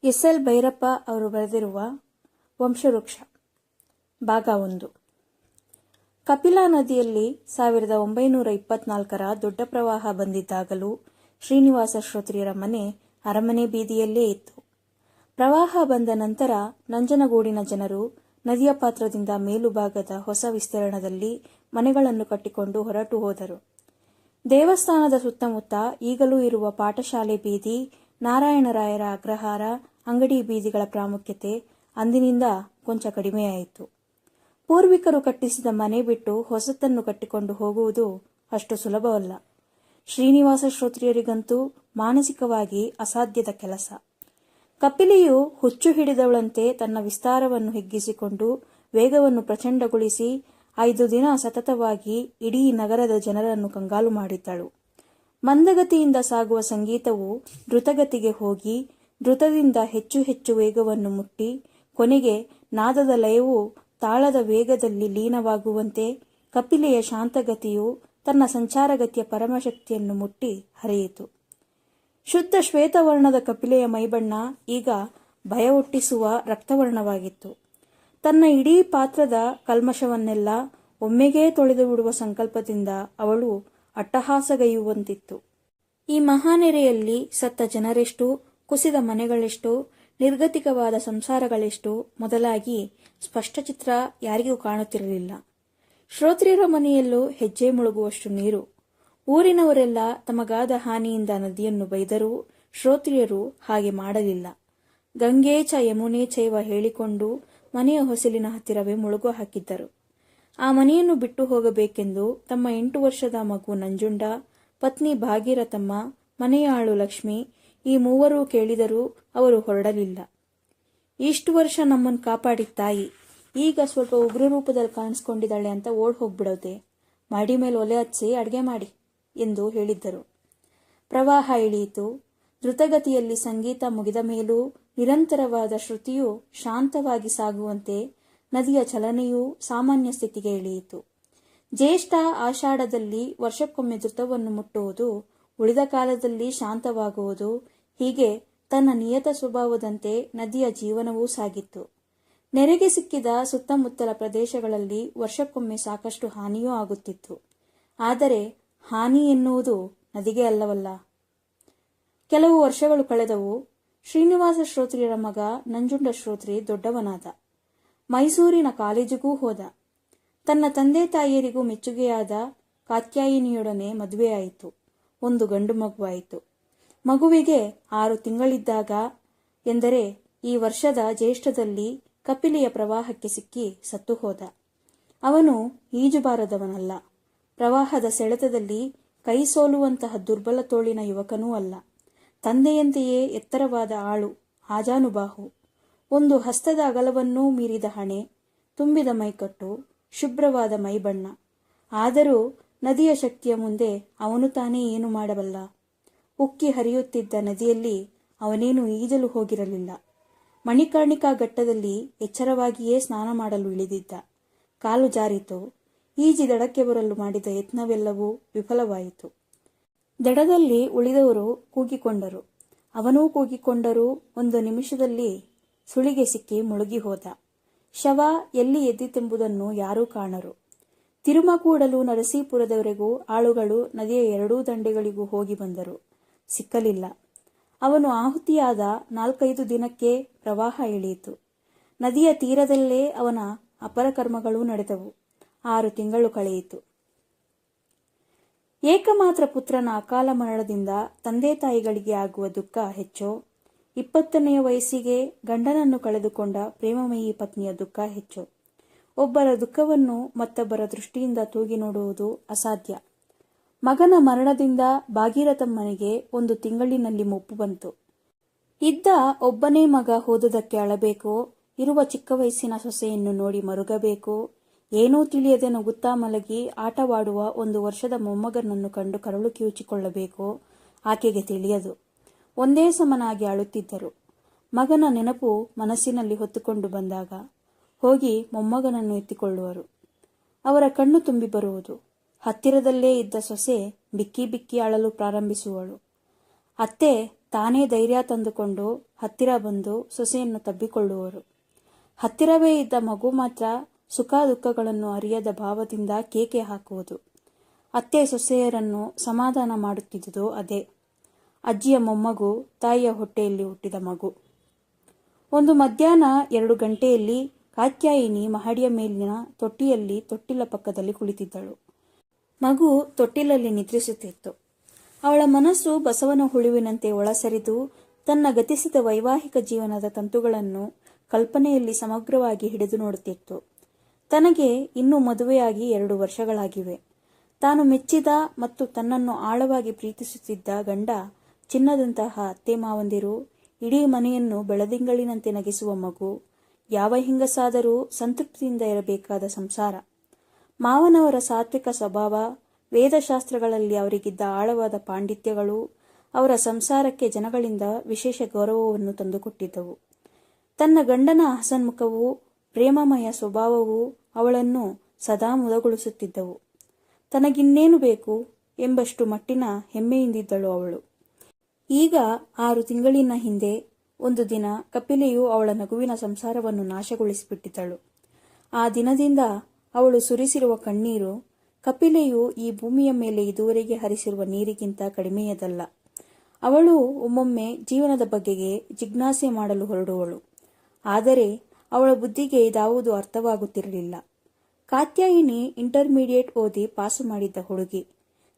SL. Bhyrappa ಅವರು ಬರೆದಿರುವ ವಂಶವೃಕ್ಷ ಭಾಗ 1. ಕಪಿಲಾ ನದಿಯಲ್ಲಿ 1924ರ ದೊಡ್ಡ ಪ್ರವಾಹ ಬಂದಿದ್ದಾಗಲೂ ಶ್ರೀನಿವಾಸ ಶ್ರೋತ್ರಿಯರ ಮನೆ ಅರಮನೆ ಬೀದಿಯಲ್ಲೇ ಇತ್ತು. ಪ್ರವಾಹ ಬಂದ ನಂತರ ನಂಜನಗೂಡಿನ ಜನರು ನದಿಯ ಪಾತ್ರದಿಂದ ಮೇಲುಭಾಗದ ಹೊಸ ವಿಸ್ತೀರ್ಣದಲ್ಲಿ ಮನೆಗಳನ್ನು ಕಟ್ಟಿಕೊಂಡು ಹೊರಟು ಹೋದರು. ದೇವಸ್ಥಾನದ ಸುತ್ತಮುತ್ತ ಈಗಲೂ ಇರುವ ಪಾಠಶಾಲೆ ಬೀದಿ, ನಾರಾಯಣರಾಯರ ಅಗ್ರಹಾರ, ಅಂಗಡಿ ಬೀದಿಗಳ ಪ್ರಾಮುಖ್ಯತೆ ಅಂದಿನಿಂದ ಕೊಂಚ ಕಡಿಮೆಯಾಯಿತು. ಪೂರ್ವಿಕರು ಕಟ್ಟಿಸಿದ ಮನೆ ಬಿಟ್ಟು ಹೊಸತನ್ನು ಕಟ್ಟಿಕೊಂಡು ಹೋಗುವುದು ಅಷ್ಟು ಸುಲಭವಲ್ಲ. ಶ್ರೀನಿವಾಸ ಶ್ರೋತ್ರಿಯರಿಗಂತೂ ಮಾನಸಿಕವಾಗಿ ಅಸಾಧ್ಯದ ಕೆಲಸ. ಕಪಿಲೆಯು ಹುಚ್ಚು ಹಿಡಿದವಳಂತೆ ತನ್ನ ವಿಸ್ತಾರವನ್ನು ಹಿಗ್ಗಿಸಿಕೊಂಡು ವೇಗವನ್ನು ಪ್ರಚಂಡಗೊಳಿಸಿ 5 ದಿನ ಸತತವಾಗಿ ಇಡೀ ನಗರದ ಜನರನ್ನು ಕಂಗಾಲು ಮಾಡಿದ್ದಳು. ಮಂದಗತಿಯಿಂದ ಸಾಗುವ ಸಂಗೀತವು ದ್ರುತಗತಿಗೆ ಹೋಗಿ ದ್ರುತದಿಂದ ಹೆಚ್ಚು ಹೆಚ್ಚು ವೇಗವನ್ನು ಮುಟ್ಟಿ ಕೊನೆಗೆ ನಾದದ ಲಯವು ತಾಳದ ವೇಗದಲ್ಲಿ ಲೀನವಾಗುವಂತೆ ಕಪಿಲೆಯ ಶಾಂತಗತಿಯು ತನ್ನ ಸಂಚಾರಗತಿಯ ಪರಮಶಕ್ತಿಯನ್ನು ಮುಟ್ಟಿ ಹರಿಯಿತು. ಶುದ್ಧ ಶ್ವೇತವರ್ಣದ ಕಪಿಲೆಯ ಮೈಬಣ್ಣ ಈಗ ಭಯ ಹುಟ್ಟಿಸುವ ರಕ್ತವರ್ಣವಾಗಿತ್ತು. ತನ್ನ ಇಡೀ ಪಾತ್ರದ ಕಲ್ಮಶವನ್ನೆಲ್ಲ ಒಮ್ಮೆಗೇ ತೊಳೆದು ಬಿಡುವ ಸಂಕಲ್ಪದಿಂದ ಅವಳು ಅಟ್ಟಹಾಸಗೈಯುವಂತಿತ್ತು. ಈ ಮಹಾನೆರೆಯಲ್ಲಿ ಸತ್ತ ಜನರೆಷ್ಟು, ಕುಸಿದ ಮನೆಗಳೆಷ್ಟು, ನಿರ್ಗತಿಕವಾದ ಸಂಸಾರಗಳೆಷ್ಟು ಮೊದಲಾಗಿ ಸ್ಪಷ್ಟ ಚಿತ್ರ ಯಾರಿಗೂ ಕಾಣುತ್ತಿರಲಿಲ್ಲ. ಶ್ರೋತ್ರಿಯರ ಮನೆಯಲ್ಲೂ ಹೆಜ್ಜೆ ಮುಳುಗುವಷ್ಟು ನೀರು. ಊರಿನವರೆಲ್ಲ ತಮಗಾದ ಹಾನಿಯಿಂದ ನದಿಯನ್ನು ಬೈದರೂ ಶ್ರೋತ್ರಿಯರು ಹಾಗೆ ಮಾಡಲಿಲ್ಲ. ಗಂಗೆ ಚ ಯಮುನೆ ಚೈವ ಹೇಳಿಕೊಂಡು ಮನೆಯ ಹೊಸಲಿನ ಹತ್ತಿರವೇ ಮುಳುಗು ಹಾಕಿದ್ದರು. ಆ ಮನೆಯನ್ನು ಬಿಟ್ಟು ಹೋಗಬೇಕೆಂದು ತಮ್ಮ 8 ವರ್ಷದ ಮಗು ನಂಜುಂಡ, ಪತ್ನಿ ಭಾಗೀರಥಮ್ಮ, ಮನೆಯ ಆಳು ಲಕ್ಷ್ಮಿ ಈ ಮೂವರೂ ಕೇಳಿದರೂ ಅವರು ಹೊರಡಲಿಲ್ಲ. ಇಷ್ಟು ವರ್ಷ ನಮ್ಮನ್ನು ಕಾಪಾಡಿದ ತಾಯಿ ಈಗ ಸ್ವಲ್ಪ ಉಗ್ರ ರೂಪದಲ್ಲಿ ಕಾಣಿಸ್ಕೊಂಡಿದ್ದಾಳೆ ಅಂತ ಓಡ್ ಹೋಗ್ಬಿಡೋದೆ, ಮಾಡಿ ಮೇಲೆ ಒಲೆ ಹಚ್ಚಿ ಅಡುಗೆ ಮಾಡಿ ಎಂದು ಹೇಳಿದ್ದರು. ಪ್ರವಾಹ ಇಳಿಯಿತು. ದ್ರುತಗತಿಯಲ್ಲಿ ಸಂಗೀತ ಮುಗಿದ ಮೇಲೂ ನಿರಂತರವಾದ ಶ್ರುತಿಯು ಶಾಂತವಾಗಿ ಸಾಗುವಂತೆ ನದಿಯ ಚಲನೆಯೂ ಸಾಮಾನ್ಯ ಸ್ಥಿತಿಗೆ ಇಳಿಯಿತು. ಜ್ಯೇಷ್ಠ ಆಷಾಢದಲ್ಲಿ ವರ್ಷಕ್ಕೊಮ್ಮೆ ದ್ರುತವನ್ನು ಮುಟ್ಟುವುದು, ಉಳಿದ ಕಾಲದಲ್ಲಿ ಶಾಂತವಾಗುವುದು, ಹೀಗೆ ತನ್ನ ನಿಯತ ಸ್ವಭಾವದಂತೆ ನದಿಯ ಜೀವನವೂ ಸಾಗಿತ್ತು. ನೆರೆಗೆ ಸಿಕ್ಕಿದ ಸುತ್ತಮುತ್ತಲ ಪ್ರದೇಶಗಳಲ್ಲಿ ವರ್ಷಕ್ಕೊಮ್ಮೆ ಸಾಕಷ್ಟು ಹಾನಿಯೂ ಆಗುತ್ತಿತ್ತು. ಆದರೆ ಹಾನಿ ಎನ್ನುವುದು ನದಿಗೆ ಅಲ್ಲವಲ್ಲ. ಕೆಲವು ವರ್ಷಗಳು ಕಳೆದವು. ಶ್ರೀನಿವಾಸ ಶ್ರೋತ್ರಿಯರ ಮಗ ನಂಜುಂಡ ಶ್ರೋತ್ರಿ ದೊಡ್ಡವನಾದ. ಮೈಸೂರಿನ ಕಾಲೇಜಿಗೂ ಹೋದ. ತನ್ನ ತಂದೆ ತಾಯಿಯರಿಗೂ ಮೆಚ್ಚುಗೆಯಾದ ಕಾತ್ಯಾಯಿನಿಯೊಡನೆ ಮದುವೆಯಾಯಿತು. ಒಂದು ಗಂಡು ಮಗುವಾಯಿತು. ಮಗುವಿಗೆ 6 ತಿಂಗಳಿದ್ದಾಗ ಎಂದರೆ ಈ ವರ್ಷದ ಜ್ಯೇಷ್ಠದಲ್ಲಿ ಕಪಿಲೆಯ ಪ್ರವಾಹಕ್ಕೆ ಸಿಕ್ಕಿ ಸತ್ತು ಹೋದ. ಅವನು ಈಜುಬಾರದವನಲ್ಲ, ಪ್ರವಾಹದ ಸೆಳೆತದಲ್ಲಿ ಕೈ ಸೋಲುವಂತಹ ದುರ್ಬಲ ತೋಳಿನ ಯುವಕನೂ ಅಲ್ಲ. ತಂದೆಯಂತೆಯೇ ಎತ್ತರವಾದ ಆಳು, ಆಜಾನುಬಾಹು, ಒಂದು ಹಸ್ತದ ಅಗಲವನ್ನೂ ಮೀರಿದ ಹಣೆ, ತುಂಬಿದ ಮೈಕಟ್ಟು, ಶುಭ್ರವಾದ ಮೈಬಣ್ಣ. ಆದರೂ ನದಿಯ ಶಕ್ತಿಯ ಮುಂದೆ ಅವನು ತಾನೇ ಏನು ಮಾಡಬಲ್ಲ? ಉಕ್ಕಿ ಹರಿಯುತ್ತಿದ್ದ ನದಿಯಲ್ಲಿ ಅವನೇನು ಈಜಲು ಹೋಗಿರಲಿಲ್ಲ. ಮಣಿಕರ್ಣಿಕಾ ಘಟ್ಟದಲ್ಲಿ ಎಚ್ಚರವಾಗಿಯೇ ಸ್ನಾನ ಮಾಡಲು ಇಳಿದಿದ್ದ. ಕಾಲು ಜಾರಿತು. ಈಜಿ ದಡಕ್ಕೆ ಬರಲು ಮಾಡಿದ ಯತ್ನವೆಲ್ಲವೂ ವಿಫಲವಾಯಿತು. ದಡದಲ್ಲಿ ಉಳಿದವರು ಕೂಗಿಕೊಂಡರು. ಅವನೂ ಕೂಗಿಕೊಂಡರೂ 1 ನಿಮಿಷದಲ್ಲಿ ಸುಳಿಗೆ ಸಿಕ್ಕಿ ಮುಳುಗಿ ಹೋದ. ಶವ ಎಲ್ಲಿ ಎದ್ದಿತೆಂಬುದನ್ನು ಯಾರೂ ಕಾಣರು. ತಿರುಮಕೂಡಲು ನರಸೀಪುರದವರೆಗೂ ಆಳುಗಳು ನದಿಯ 2 ದಂಡೆಗಳಿಗೂ ಹೋಗಿ ಬಂದರು. ಸಿಕ್ಕಲಿಲ್ಲ. ಅವನು ಆಹುತಿಯಾದ 4-5 ದಿನಕ್ಕೆ ಪ್ರವಾಹ ಇಳಿಯಿತು. ನದಿಯ ತೀರದಲ್ಲೇ ಅವನ ಅಪರಕರ್ಮಗಳೂ ನಡೆದವು. 6 ತಿಂಗಳು ಕಳೆಯಿತು. ಏಕಮಾತ್ರ ಪುತ್ರನ ಅಕಾಲ ಮರಣದಿಂದ ತಂದೆ ತಾಯಿಗಳಿಗೆ ಆಗುವ ದುಃಖ ಹೆಚ್ಚೋ, 20ನೆಯ ವಯಸ್ಸಿಗೆ ಗಂಡನನ್ನು ಕಳೆದುಕೊಂಡ ಪ್ರೇಮಮಯಿ ಪತ್ನಿಯ ದುಃಖ ಹೆಚ್ಚೋ. ಒಬ್ಬರ ದುಃಖವನ್ನು ಮತ್ತೊಬ್ಬರ ದೃಷ್ಟಿಯಿಂದ ತೂಗಿ ನೋಡುವುದು ಅಸಾಧ್ಯ. ಮಗನ ಮರಣದಿಂದ ಭಾಗೀರಥಮ್ಮನಿಗೆ 1 ತಿಂಗಳಿನಲ್ಲಿ ಮುಪ್ಪು ಬಂತು. ಇದ್ದ ಒಬ್ಬನೇ ಮಗ ಹೋದುದಕ್ಕೆ ಅಳಬೇಕೋ, ಇರುವ ಚಿಕ್ಕ ವಯಸ್ಸಿನ ಸೊಸೆಯನ್ನು ನೋಡಿ ಮರುಗಬೇಕೋ, ಏನೂ ತಿಳಿಯದೆ ನಗುತ್ತಾ ಮಲಗಿ ಆಟವಾಡುವ 1 ವರ್ಷದ ಮೊಮ್ಮಗನನ್ನು ಕಂಡು ಕರಳು ಕಿವುಚಿಕೊಳ್ಳಬೇಕೋ ಆಕೆಗೆ ತಿಳಿಯದು. ಒಂದೇ ಸಮನಾಗಿ ಅಳುತ್ತಿದ್ದರು. ಮಗನ ನೆನಪು ಮನಸ್ಸಿನಲ್ಲಿ ಹೊತ್ತುಕೊಂಡು ಬಂದಾಗ ಹೋಗಿ ಮೊಮ್ಮಗನನ್ನು ಎತ್ತಿಕೊಳ್ಳುವರು. ಅವರ ಕಣ್ಣು ತುಂಬಿ ಬರುವುದು. ಹತ್ತಿರದಲ್ಲೇ ಇದ್ದ ಸೊಸೆ ಬಿಕ್ಕಿ ಬಿಕ್ಕಿ ಅಳಲು ಪ್ರಾರಂಭಿಸುವಳು. ಅತ್ತೆ ತಾನೇ ಧೈರ್ಯ ತಂದುಕೊಂಡು ಹತ್ತಿರ ಬಂದು ಸೊಸೆಯನ್ನು ತಬ್ಬಿಕೊಳ್ಳುವರು. ಹತ್ತಿರವೇ ಇದ್ದ ಮಗು ಮಾತ್ರ ಸುಖ ದುಃಖಗಳನ್ನು ಅರಿಯದ ಭಾವದಿಂದ ಕೇಕೆ ಹಾಕುವುದು. ಅತ್ತೆ ಸೊಸೆಯರನ್ನು ಸಮಾಧಾನ ಮಾಡುತ್ತಿದ್ದುದು ಅದೇ. ಅಜ್ಜಿಯ ಮೊಮ್ಮಗು, ತಾಯಿಯ ಹೊಟ್ಟೆಯಲ್ಲಿ ಹುಟ್ಟಿದ ಮಗು. ಒಂದು ಮಧ್ಯಾಹ್ನ 2 ಗಂಟೆಯಲ್ಲಿ ಕಾತ್ಯಾಯಿನಿ ಮಹಡಿಯ ಮೇಲಿನ ತೊಟ್ಟಿಯಲ್ಲಿ ತೊಟ್ಟಿಲ ಪಕ್ಕದಲ್ಲಿ ಕುಳಿತಿದ್ದಳು. ಮಗು ತೊಟ್ಟಿಲಲ್ಲಿ ನಿದ್ರಿಸುತ್ತಿತ್ತು. ಅವಳ ಮನಸ್ಸು ಬಸವನ ಹುಳುವಿನಂತೆ ಒಳಸರಿದು ತನ್ನ ಗತಿಸಿದ ವೈವಾಹಿಕ ಜೀವನದ ತಂತುಗಳನ್ನು ಕಲ್ಪನೆಯಲ್ಲಿ ಸಮಗ್ರವಾಗಿ ಹಿಡಿದು ನೋಡುತ್ತಿತ್ತು. ತನಗೆ ಇನ್ನೂ ಮದುವೆಯಾಗಿ 2 ವರ್ಷಗಳಾಗಿವೆ. ತಾನು ಮೆಚ್ಚಿದ ಮತ್ತು ತನ್ನನ್ನು ಆಳವಾಗಿ ಪ್ರೀತಿಸುತ್ತಿದ್ದ ಗಂಡ, ಚಿನ್ನದಂತಹ ಅತ್ತೆ ಮಾವಂದಿರು, ಇಡೀ ಮನೆಯನ್ನು ಬೆಳದಿಂಗಳಿನಂತೆ ನಗಿಸುವ ಮಗು, ಯಾವ ಹೆಂಗಸಾದರೂ ಸಂತೃಪ್ತಿಯಿಂದ ಇರಬೇಕಾದ ಸಂಸಾರ. ಮಾವನವರ ಸಾತ್ವಿಕ ಸ್ವಭಾವ, ವೇದಶಾಸ್ತ್ರಗಳಲ್ಲಿ ಅವರಿಗಿದ್ದ ಆಳವಾದ ಪಾಂಡಿತ್ಯಗಳು ಅವರ ಸಂಸಾರಕ್ಕೆ ಜನಗಳಿಂದ ವಿಶೇಷ ಗೌರವವನ್ನು ತಂದುಕೊಟ್ಟಿದ್ದವು. ತನ್ನ ಗಂಡನ ಹಸನ್ಮುಖವೂ ಪ್ರೇಮಮಯ ಸ್ವಭಾವವೂ ಅವಳನ್ನು ಸದಾ ಮುದಗೊಳಿಸುತ್ತಿದ್ದವು. ತನಗಿನ್ನೇನು ಬೇಕು ಎಂಬಷ್ಟು ಮಟ್ಟಿನ ಹೆಮ್ಮೆಯಿಂದಿದ್ದಳು ಅವಳು. ಈಗ 6 ತಿಂಗಳಿನ ಹಿಂದೆ ಒಂದು ದಿನ ಕಪಿಲೆಯು ಅವಳ ನಗುವಿನ ಸಂಸಾರವನ್ನು ನಾಶಗೊಳಿಸಿಬಿಟ್ಟಿದ್ದಳು. ಆ ದಿನದಿಂದ ಅವಳು ಸುರಿಸಿರುವ ಕಣ್ಣೀರು ಕಪಿಲೆಯು ಈ ಭೂಮಿಯ ಮೇಲೆ ಇದುವರೆಗೆ ಹರಿಸಿರುವ ನೀರಿಗಿಂತ ಕಡಿಮೆಯದಲ್ಲ. ಅವಳು ಒಮ್ಮೊಮ್ಮೆ ಜೀವನದ ಬಗೆಗೆ ಜಿಜ್ಞಾಸೆ ಮಾಡಲು ಹೊರಡುವಳು. ಆದರೆ ಅವಳ ಬುದ್ಧಿಗೆ ಇದಾವುದು ಅರ್ಥವಾಗುತ್ತಿರಲಿಲ್ಲ. ಕಾತ್ಯಾಯಿನಿ ಇಂಟರ್ಮೀಡಿಯೇಟ್ ಓದಿ ಪಾಸು ಮಾಡಿದ್ದ ಹುಡುಗಿ.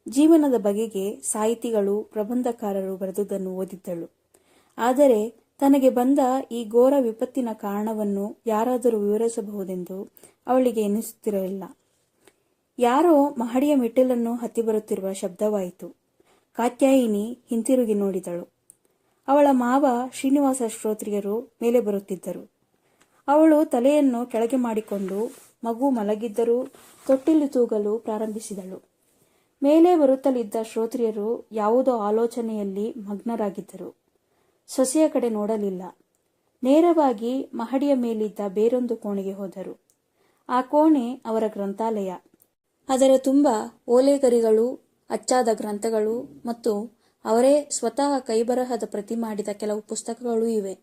ಜೀವನದ ಬಗೆಗೆ ಸಾಹಿತಿಗಳು, ಪ್ರಬಂಧಕಾರರು ಬರೆದುದನ್ನು ಓದಿದ್ದಳು. ಆದರೆ ತನಗೆ ಬಂದ ಈ ಘೋರ ವಿಪತ್ತಿನ ಕಾರಣವನ್ನು ಯಾರಾದರೂ ವಿವರಿಸಬಹುದೆಂದು ಅವಳಿಗೆ ಎನಿಸುತ್ತಿರಲಿಲ್ಲ. ಯಾರೋ ಮಹಡಿಯ ಮೆಟ್ಟಿಲನ್ನು ಹತ್ತಿ ಬರುತ್ತಿರುವ ಶಬ್ದವಾಯಿತು. ಕಾತ್ಯಾಯಿನಿ ಹಿಂತಿರುಗಿ ನೋಡಿದಳು. ಅವಳ ಮಾವ ಶ್ರೀನಿವಾಸ ಶ್ರೋತ್ರಿಯರು ಮೇಲೆ ಬರುತ್ತಿದ್ದರು. ಅವಳು ತಲೆಯನ್ನು ಕೆಳಗೆ ಮಾಡಿಕೊಂಡು ಮಗು ಮಲಗಿದ್ದರೂ ತೊಟ್ಟಿಲು ತೂಗಲು ಪ್ರಾರಂಭಿಸಿದಳು. ಮೇಲೆ ಬರುತ್ತಲಿದ್ದ ಶ್ರೋತ್ರಿಯರು ಯಾವುದೋ ಆಲೋಚನೆಯಲ್ಲಿ ಮಗ್ನರಾಗಿದ್ದರು. ಸೊಸೆಯ ಕಡೆ ನೋಡಲಿಲ್ಲ. ನೇರವಾಗಿ ಮಹಡಿಯ ಮೇಲಿದ್ದ ಬೇರೊಂದು ಕೋಣೆಗೆ ಹೋದರು. ಆ ಕೋಣೆ ಅವರ ಗ್ರಂಥಾಲಯ. ಅದರ ತುಂಬ ಓಲೆಗರಿಗಳು, ಅಚ್ಚಾದ ಗ್ರಂಥಗಳು ಮತ್ತು ಅವರೇ ಸ್ವತಃ ಕೈಬರಹದ ಪ್ರತಿ ಮಾಡಿದ ಕೆಲವು ಪುಸ್ತಕಗಳೂ ಇವೆ.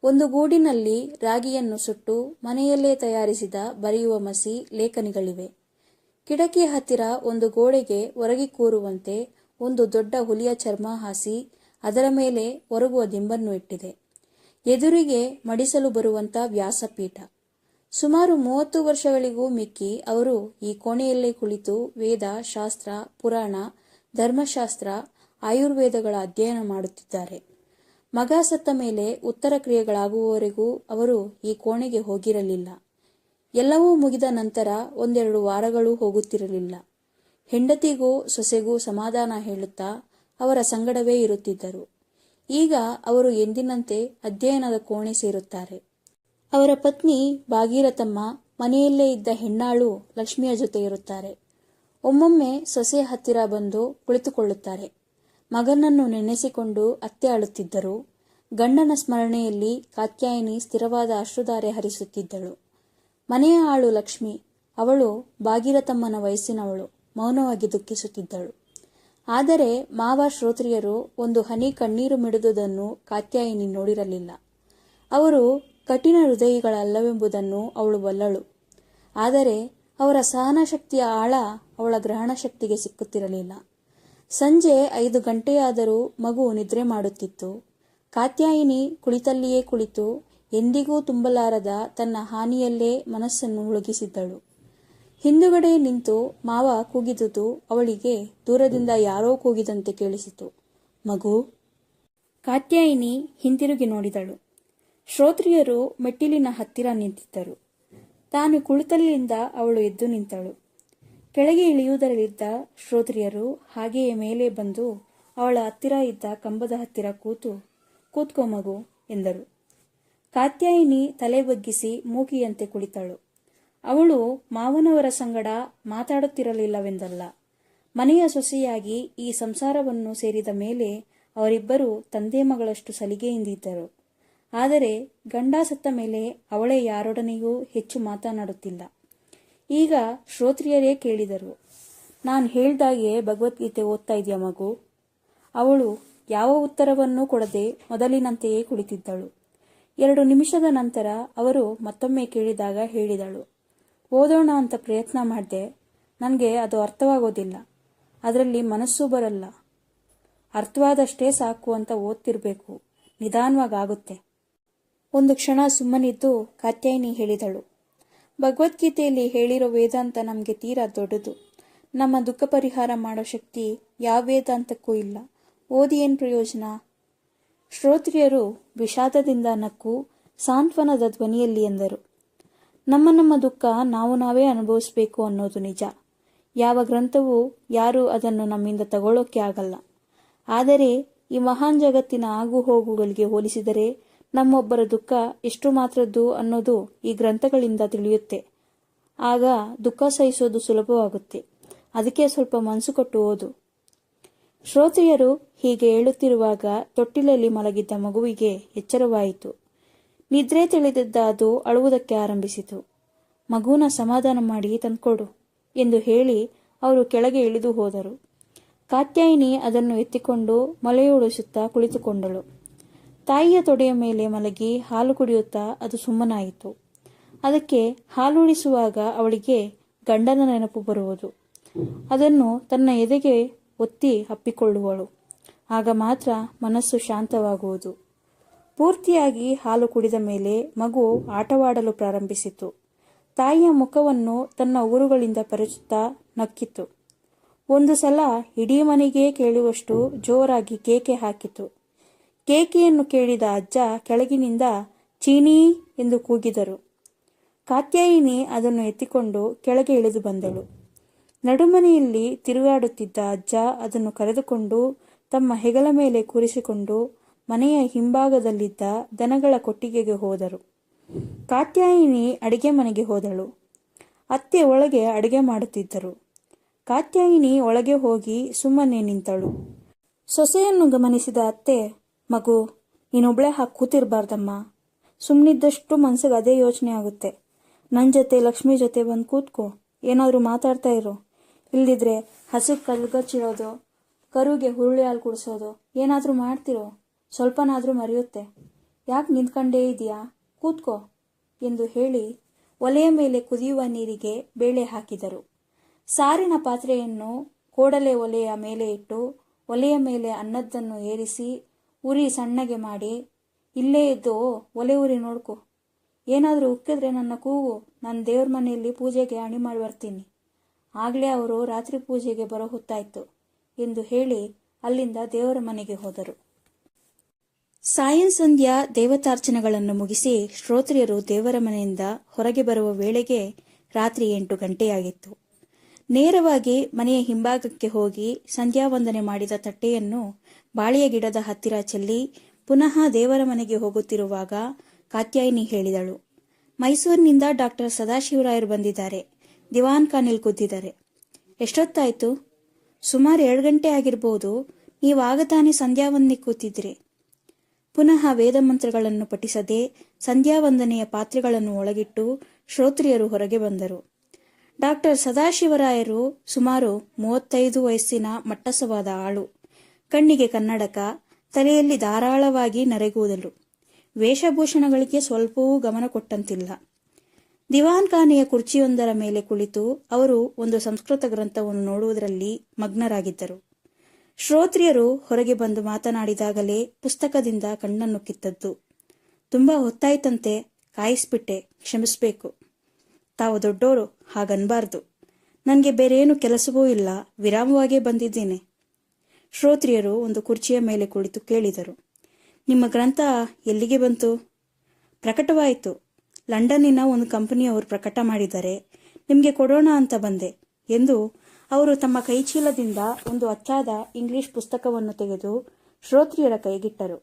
ಒಂದು ಗೂಡಿನಲ್ಲಿ ರಾಗಿಯನ್ನು ಸುಟ್ಟು ಮನೆಯಲ್ಲೇ ತಯಾರಿಸಿದ ಬರೆಯುವ ಮಸಿ ಲೇಖನಿಗಳಿವೆ. ಕಿಟಕಿಯ ಹತ್ತಿರ ಒಂದು ಗೋಡೆಗೆ ಒರಗಿ ಕೂರುವಂತೆ ಒಂದು ದೊಡ್ಡ ಹುಲಿಯ ಚರ್ಮ ಹಾಸಿ ಅದರ ಮೇಲೆ ಒರಗುವ ದಿಂಬನ್ನು ಇಟ್ಟಿದೆ. ಎದುರಿಗೆ ಮಡಿಸಲು ಬರುವಂತ ವ್ಯಾಸಪೀಠ. ಸುಮಾರು 30 ವರ್ಷಗಳಿಗೂ ಮಿಕ್ಕಿ ಅವರು ಈ ಕೋಣೆಯಲ್ಲೇ ಕುಳಿತು ವೇದ, ಶಾಸ್ತ್ರ, ಪುರಾಣ, ಧರ್ಮಶಾಸ್ತ್ರ, ಆಯುರ್ವೇದಗಳ ಅಧ್ಯಯನ ಮಾಡುತ್ತಿದ್ದಾರೆ. ಮಗ ಸತ್ತ ಮೇಲೆ ಉತ್ತರ ಕ್ರಿಯೆಗಳಾಗುವವರೆಗೂ ಅವರು ಈ ಕೋಣೆಗೆ ಹೋಗಿರಲಿಲ್ಲ. ಎಲ್ಲವೂ ಮುಗಿದ ನಂತರ 1-2 ವಾರಗಳೂ ಹೋಗುತ್ತಿರಲಿಲ್ಲ. ಹೆಂಡತಿಗೂ ಸೊಸೆಗೂ ಸಮಾಧಾನ ಹೇಳುತ್ತಾ ಅವರ ಸಂಗಡವೇ ಇರುತ್ತಿದ್ದರು. ಈಗ ಅವರು ಎಂದಿನಂತೆ ಅಧ್ಯಯನದ ಕೋಣೆ ಸೇರುತ್ತಾರೆ. ಅವರ ಪತ್ನಿ ಭಾಗೀರಥಮ್ಮ ಮನೆಯಲ್ಲೇ ಇದ್ದ ಹೆಣ್ಣಾಳು ಲಕ್ಷ್ಮಿಯ ಜೊತೆ ಇರುತ್ತಾರೆ. ಒಮ್ಮೊಮ್ಮೆ ಸೊಸೆ ಹತ್ತಿರ ಬಂದು ಕುಳಿತುಕೊಳ್ಳುತ್ತಾರೆ. ಮಗನನ್ನು ನೆನೆಸಿಕೊಂಡು ಅತ್ತೆ ಅಳುತ್ತಿದ್ದರು. ಗಂಡನ ಸ್ಮರಣೆಯಲ್ಲಿ ಕಾತ್ಯಾಯಿನಿ ಸ್ಥಿರವಾದ ಅಶ್ರುಧಾರೆ ಹರಿಸುತ್ತಿದ್ದಳು. ಮನೆಯ ಆಳು ಲಕ್ಷ್ಮಿ. ಅವಳು ಭಾಗೀರಥಮ್ಮನ ವಯಸ್ಸಿನವಳು. ಮೌನವಾಗಿ ದುಃಖಿಸುತ್ತಿದ್ದಳು. ಆದರೆ ಮಾವ ಶ್ರೋತ್ರಿಯರು ಒಂದು ಹನಿ ಕಣ್ಣೀರು ಮಿಡಿದುದನ್ನು ಕಾತ್ಯಾಯಿನಿ ನೋಡಿರಲಿಲ್ಲ. ಅವರು ಕಠಿಣ ಹೃದಯಿಗಳಲ್ಲವೆಂಬುದನ್ನು ಅವಳು ಬಲ್ಲಳು. ಆದರೆ ಅವರ ಸಹನಶಕ್ತಿಯ ಆಳ ಅವಳ ಗ್ರಹಣ ಶಕ್ತಿಗೆ ಸಿಕ್ಕುತ್ತಿರಲಿಲ್ಲ. ಸಂಜೆ 5 ಗಂಟೆಯಾದರೂ ಮಗು ನಿದ್ರೆ ಮಾಡುತ್ತಿತ್ತು. ಕಾತ್ಯಾಯಿನಿ ಕುಳಿತಲ್ಲಿಯೇ ಕುಳಿತು ಎಂದಿಗೂ ತುಂಬಲಾರದ ತನ್ನ ಹಾನಿಯಲ್ಲೇ ಮನಸ್ಸನ್ನು ಮುಳುಗಿಸಿದ್ದಳು. ಹಿಂದುಗಡೆ ನಿಂತು ಮಾವ ಕೂಗಿದುದು ಅವಳಿಗೆ ದೂರದಿಂದ ಯಾರೋ ಕೂಗಿದಂತೆ ಕೇಳಿಸಿತು. ಮಗು. ಕಾತ್ಯಾಯಿನಿ ಹಿಂತಿರುಗಿ ನೋಡಿದಳು. ಶ್ರೋತ್ರಿಯರು ಮೆಟ್ಟಿಲಿನ ಹತ್ತಿರ ನಿಂತಿದ್ದರು. ತಾನು ಕುಳಿತಲ್ಲಿಂದ ಅವಳು ಎದ್ದು ನಿಂತಳು. ಕೆಳಗೆ ಇಳಿಯುವುದರಲ್ಲಿದ್ದ ಶ್ರೋತ್ರಿಯರು ಹಾಗೆಯೇ ಮೇಲೆ ಬಂದು ಅವಳ ಹತ್ತಿರ ಇದ್ದ ಕಂಬದ ಹತ್ತಿರ ಕೂತ್ಕೋ ಮಗು ಎಂದರು. ಕಾತ್ಯಾಯಿನಿ ತಲೆ ಬಗ್ಗಿಸಿ ಮೂಕಿಯಂತೆ ಕುಳಿತಳು. ಅವಳು ಮಾವನವರ ಸಂಗಡ ಮಾತಾಡುತ್ತಿರಲಿಲ್ಲವೆಂದಲ್ಲ. ಮನೆಯ ಸೊಸೆಯಾಗಿ ಈ ಸಂಸಾರವನ್ನು ಸೇರಿದ ಮೇಲೆ ಅವರಿಬ್ಬರು ತಂದೆ ಮಗಳಷ್ಟು ಸಲಿಗೆಯಿಂದಿದ್ದರು. ಆದರೆ ಗಂಡ ಸತ್ತ ಮೇಲೆ ಅವಳೇ ಯಾರೊಡನೆಯೂ ಹೆಚ್ಚು ಮಾತನಾಡುತ್ತಿಲ್ಲ. ಈಗ ಶ್ರೋತ್ರಿಯರೇ ಕೇಳಿದರು. ನಾನು ಹೇಳ್ದಾಗೆ ಭಗವದ್ಗೀತೆ ಓದ್ತಾ ಇದೆಯಾ ಮಗು? ಅವಳು ಯಾವ ಉತ್ತರವನ್ನೂ ಕೊಡದೆ ಮೊದಲಿನಂತೆಯೇ ಕುಳಿತಿದ್ದಳು. 2 ನಿಮಿಷದ ನಂತರ ಅವರು ಮತ್ತೊಮ್ಮೆ ಕೇಳಿದಾಗ ಹೇಳಿದಳು, ಓದೋಣ ಅಂತ ಪ್ರಯತ್ನ ಮಾಡಿದೆ. ನನಗೆ ಅದು ಅರ್ಥವಾಗೋದಿಲ್ಲ. ಅದರಲ್ಲಿ ಮನಸ್ಸೂ ಬರಲ್ಲ. ಅರ್ಥವಾದಷ್ಟೇ ಸಾಕು ಅಂತ ಓದ್ತಿರ್ಬೇಕು. ನಿಧಾನವಾಗಿ ಆಗುತ್ತೆ. ಒಂದು ಕ್ಷಣ ಸುಮ್ಮನಿದ್ದು ಕಾತ್ಯಾಯಿನಿ ಹೇಳಿದಳು, ಭಗವದ್ಗೀತೆಯಲ್ಲಿ ಹೇಳಿರೋ ವೇದಾಂತ ನಮಗೆ ತೀರಾ ದೊಡ್ಡದು. ನಮ್ಮ ದುಃಖ ಪರಿಹಾರ ಮಾಡೋ ಶಕ್ತಿ ಯಾವ ವೇದಾಂತಕ್ಕೂ ಇಲ್ಲ. ಓದಿ ಏನು ಪ್ರಯೋಜನ? ಶ್ರೋತ್ರಿಯರು ವಿಷಾದದಿಂದ ನಕ್ಕು ಸಾಂತ್ವನದ ಧ್ವನಿಯಲ್ಲಿ ಎಂದರು, ನಮ್ಮ ದುಃಖ ನಾವೇ ಅನುಭವಿಸಬೇಕು ಅನ್ನೋದು ನಿಜ. ಯಾವ ಗ್ರಂಥವೂ ಯಾರೂ ಅದನ್ನು ನಮ್ಮಿಂದ ತಗೊಳ್ಳೋಕೆ ಆಗಲ್ಲ. ಆದರೆ ಈ ಮಹಾನ್ ಜಗತ್ತಿನ ಆಗು ಹೋಗುಗಳಿಗೆ ಹೋಲಿಸಿದರೆ ನಮ್ಮೊಬ್ಬರ ದುಃಖ ಎಷ್ಟು ಮಾತ್ರದ್ದು ಅನ್ನೋದು ಈ ಗ್ರಂಥಗಳಿಂದ ತಿಳಿಯುತ್ತೆ. ಆಗ ದುಃಖ ಸಹಿಸೋದು ಸುಲಭವಾಗುತ್ತೆ. ಅದಕ್ಕೆ ಸ್ವಲ್ಪ ಮನಸ್ಸು ಕೊಟ್ಟು ಓದು. ಶ್ರೋತ್ರಿಯರು ಹೀಗೆ ಹೇಳುತ್ತಿರುವಾಗ ತೊಟ್ಟಿಲಲ್ಲಿ ಮಲಗಿದ್ದ ಮಗುವಿಗೆ ಎಚ್ಚರವಾಯಿತು. ನಿದ್ರೆ ತಿಳಿದಿದ್ದ ಅದು ಅಳುವುದಕ್ಕೆ ಆರಂಭಿಸಿತು. ಮಗುನ ಸಮಾಧಾನ ಮಾಡಿ ತಂದ್ಕೊಡು ಎಂದು ಹೇಳಿ ಅವರು ಕೆಳಗೆ ಇಳಿದು ಹೋದರು. ಕಾತ್ಯಾಯಿನಿ ಅದನ್ನು ಎತ್ತಿಕೊಂಡು ಮೊಲೆಯುಳಿಸುತ್ತಾ ಕುಳಿತುಕೊಂಡಳು. ತಾಯಿಯ ತೊಡೆಯ ಮೇಲೆ ಮಲಗಿ ಹಾಲು ಕುಡಿಯುತ್ತಾ ಅದು ಸುಮ್ಮನಾಯಿತು. ಅದಕ್ಕೆ ಹಾಲುಣಿಸುವಾಗ ಅವಳಿಗೆ ಗಂಡನ ನೆನಪು ಬರುವುದು. ಅದನ್ನು ತನ್ನ ಎದೆಗೆ ಒತ್ತಿ ಅಪ್ಪಿಕೊಳ್ಳುವಳು. ಆಗ ಮಾತ್ರ ಮನಸ್ಸು ಶಾಂತವಾಗುವುದು. ಪೂರ್ತಿಯಾಗಿ ಹಾಲು ಕುಡಿದ ಮೇಲೆ ಮಗು ಆಟವಾಡಲು ಪ್ರಾರಂಭಿಸಿತು. ತಾಯಿಯ ಮುಖವನ್ನು ತನ್ನ ಉಗುರುಗಳಿಂದ ಪರಚುತ್ತಾ ನಕ್ಕಿತು. ಒಂದು ಸಲ ಇಡೀ ಮನೆಗೆ ಕೇಳುವಷ್ಟು ಜೋರಾಗಿ ಕೇಕೆ ಹಾಕಿತು. ಕೇಕೆಯನ್ನು ಕೇಳಿದ ಅಜ್ಜ ಕೆಳಗಿನಿಂದ ಚೀನೀ ಎಂದು ಕೂಗಿದರು. ಕಾತ್ಯಾಯಿನಿ ಅದನ್ನು ಎತ್ತಿಕೊಂಡು ಕೆಳಗೆ ಇಳಿದು ಬಂದಳು. ನಡುಮನೆಯಲ್ಲಿ ತಿರುಗಾಡುತ್ತಿದ್ದ ಅಜ್ಜ ಅದನ್ನು ಕರೆದುಕೊಂಡು ತಮ್ಮ ಹೆಗಲ ಮೇಲೆ ಕೂರಿಸಿಕೊಂಡು ಮನೆಯ ಹಿಂಭಾಗದಲ್ಲಿದ್ದ ದನಗಳ ಕೊಟ್ಟಿಗೆಗೆ ಹೋದರು. ಕಾತ್ಯಾಯಿನಿ ಅಡಿಗೆ ಮನೆಗೆ ಹೋದಳು. ಅತ್ತೆ ಒಳಗೆ ಅಡಿಗೆ ಮಾಡುತ್ತಿದ್ದರು. ಕಾತ್ಯಾಯಿನಿ ಒಳಗೆ ಹೋಗಿ ಸುಮ್ಮನೆ ನಿಂತಳು. ಸೊಸೆಯನ್ನು ಗಮನಿಸಿದ ಅತ್ತೆ, ಮಗು, ನೀನೊಬ್ಳೆ ಹಾಕಿ ಕೂತಿರ್ಬಾರ್ದಮ್ಮ. ಸುಮ್ಮನಿದ್ದಷ್ಟು ಮನ್ಸಿಗೆ ಅದೇ ಯೋಚನೆ ಆಗುತ್ತೆ. ನನ್ನ ಜೊತೆ ಲಕ್ಷ್ಮಿ ಜೊತೆ ಬಂದು ಕೂತ್ಕೋ, ಏನಾದರೂ ಮಾತಾಡ್ತಾ ಇರೋ. ಇಲ್ದಿದ್ರೆ ಹಸುಗೆ ಕಲ್ಗಚ್ಚಿಡೋದು, ಕರುಗೆ ಹುರುಳಿ ಹಾಲು ಕುಡಿಸೋದು ಏನಾದರೂ ಮಾಡ್ತಿರೋ. ಸ್ವಲ್ಪನಾದರೂ ಮರೆಯುತ್ತೆ. ಯಾಕೆ ನಿಂತ್ಕೊಂಡೇ ಇದೆಯಾ? ಕೂತ್ಕೋ ಎಂದು ಹೇಳಿ ಒಲೆಯ ಮೇಲೆ ಕುದಿಯುವ ನೀರಿಗೆ ಬೇಳೆ ಹಾಕಿದರು. ಸಾರಿನ ಪಾತ್ರೆಯನ್ನು ಕೋಡಲೆ ಒಲೆಯ ಮೇಲೆ ಇಟ್ಟು ಒಲೆಯ ಮೇಲೆ ಅನ್ನದ್ದನ್ನು ಏರಿಸಿ ಉರಿ ಸಣ್ಣಗೆ ಮಾಡಿ, ಇಲ್ಲೇ ಇದ್ದು ಒಲೆ ಉರಿ ನೋಡ್ಕೊ. ಏನಾದರೂ ಉಕ್ಕಿದ್ರೆ ನನ್ನ ಕೂಗು, ನಾನು ದೇವ್ರ ಮನೆಯಲ್ಲಿ ಪೂಜೆಗೆ ಅಣಿ ಮಾಡಿ ಬರ್ತೀನಿ. ಆಗಲೇ ಅವರು ರಾತ್ರಿ ಪೂಜೆಗೆ ಬರೋ ಹೊತ್ತಾಯ್ತು ಎಂದು ಹೇಳಿ ಅಲ್ಲಿಂದ ದೇವರ ಮನೆಗೆ ಹೋದರು. ಸಾಯಂಸಂಧ್ಯಾ ದೇವತಾರ್ಚನೆಗಳನ್ನು ಮುಗಿಸಿ ಶ್ರೋತ್ರಿಯರು ದೇವರ ಮನೆಯಿಂದ ಹೊರಗೆ ಬರುವ ವೇಳೆಗೆ ರಾತ್ರಿ 8 ಗಂಟೆಯಾಗಿತ್ತು. ನೇರವಾಗಿ ಮನೆಯ ಹಿಂಭಾಗಕ್ಕೆ ಹೋಗಿ ಸಂಧ್ಯಾವಂದನೆ ಮಾಡಿದ ತಟ್ಟೆಯನ್ನು ಬಾಳೆಯ ಗಿಡದ ಹತ್ತಿರ ಚೆಲ್ಲಿ ಪುನಃ ದೇವರ ಮನೆಗೆ ಹೋಗುತ್ತಿರುವಾಗ ಕಾತ್ಯಾಯಿನಿ ಹೇಳಿದಳು, ಮೈಸೂರಿನಿಂದ ಡಾಕ್ಟರ್ ಸದಾಶಿವರಾಯರು ಬಂದಿದ್ದಾರೆ. ದಿವಾನ್ ಖಾನೆಲ್ ಕೂತಿದ್ದಾರೆ. ಎಷ್ಟೊತ್ತಾಯ್ತು? ಸುಮಾರು 2 ಗಂಟೆ ಆಗಿರ್ಬೋದು. ನೀವಾಗ ತಾನೇ ಸಂಧ್ಯಾವಂದನೆ ಕೂತಿದ್ರಿ. ಪುನಃ ವೇದ ಮಂತ್ರಗಳನ್ನು ಪಠಿಸದೆ ಸಂಧ್ಯಾವಂದನೆಯ ಪಾತ್ರೆಗಳನ್ನು ಒಳಗಿಟ್ಟು ಶ್ರೋತ್ರಿಯರು ಹೊರಗೆ ಬಂದರು. ಡಾಕ್ಟರ್ ಸದಾಶಿವರಾಯರು ಸುಮಾರು 35 ವಯಸ್ಸಿನ ಮಟ್ಟಸವಾದ ಆಳು. ಕಣ್ಣಿಗೆ ಕನ್ನಡಕ, ತಲೆಯಲ್ಲಿ ಧಾರಾಳವಾಗಿ ನರೆಗೂದಲು. ವೇಷಭೂಷಣಗಳಿಗೆ ಸ್ವಲ್ಪವೂ ಗಮನ ಕೊಟ್ಟಂತಿಲ್ಲ. ದಿವಾನ್ ಖಾನೆಯ ಕುರ್ಚಿಯೊಂದರ ಮೇಲೆ ಕುಳಿತು ಅವರು ಒಂದು ಸಂಸ್ಕೃತ ಗ್ರಂಥವನ್ನು ನೋಡುವುದರಲ್ಲಿ ಮಗ್ನರಾಗಿದ್ದರು. ಶ್ರೋತ್ರಿಯರು ಹೊರಗೆ ಬಂದು ಮಾತನಾಡಿದಾಗಲೇ ಪುಸ್ತಕದಿಂದ ಕಣ್ಣನ್ನು ಕಿತ್ತದ್ದು. ತುಂಬಾ ಹೊತ್ತಾಯ್ತಂತೆ, ಕಾಯಿಸ್ಬಿಟ್ಟೆ, ಕ್ಷಮಿಸಬೇಕು. ತಾವು ದೊಡ್ಡೋರು, ಹಾಗನ್ಬಾರ್ದು. ನನಗೆ ಬೇರೇನು ಕೆಲಸವೂ ಇಲ್ಲ, ವಿರಾಮವಾಗೇ ಬಂದಿದ್ದೇನೆ. ಶ್ರೋತ್ರಿಯರು ಒಂದು ಕುರ್ಚಿಯ ಮೇಲೆ ಕುಳಿತು ಕೇಳಿದರು, ನಿಮ್ಮ ಗ್ರಂಥ ಎಲ್ಲಿಗೆ ಬಂತು? ಪ್ರಕಟವಾಯಿತು. ಲಂಡನ್ನಿನ ಒಂದು ಕಂಪನಿಯವರು ಪ್ರಕಟ ಮಾಡಿದ್ದಾರೆ. ನಿಮಗೆ ಕೊಡೋಣ ಅಂತ ಬಂದೆ ಎಂದು ಅವರು ತಮ್ಮ ಕೈಚೀಲದಿಂದ ಒಂದು ಅಚ್ಚಾದ ಇಂಗ್ಲಿಷ್ ಪುಸ್ತಕವನ್ನು ತೆಗೆದು ಶ್ರೋತ್ರಿಯರ ಕೈಗಿಟ್ಟರು.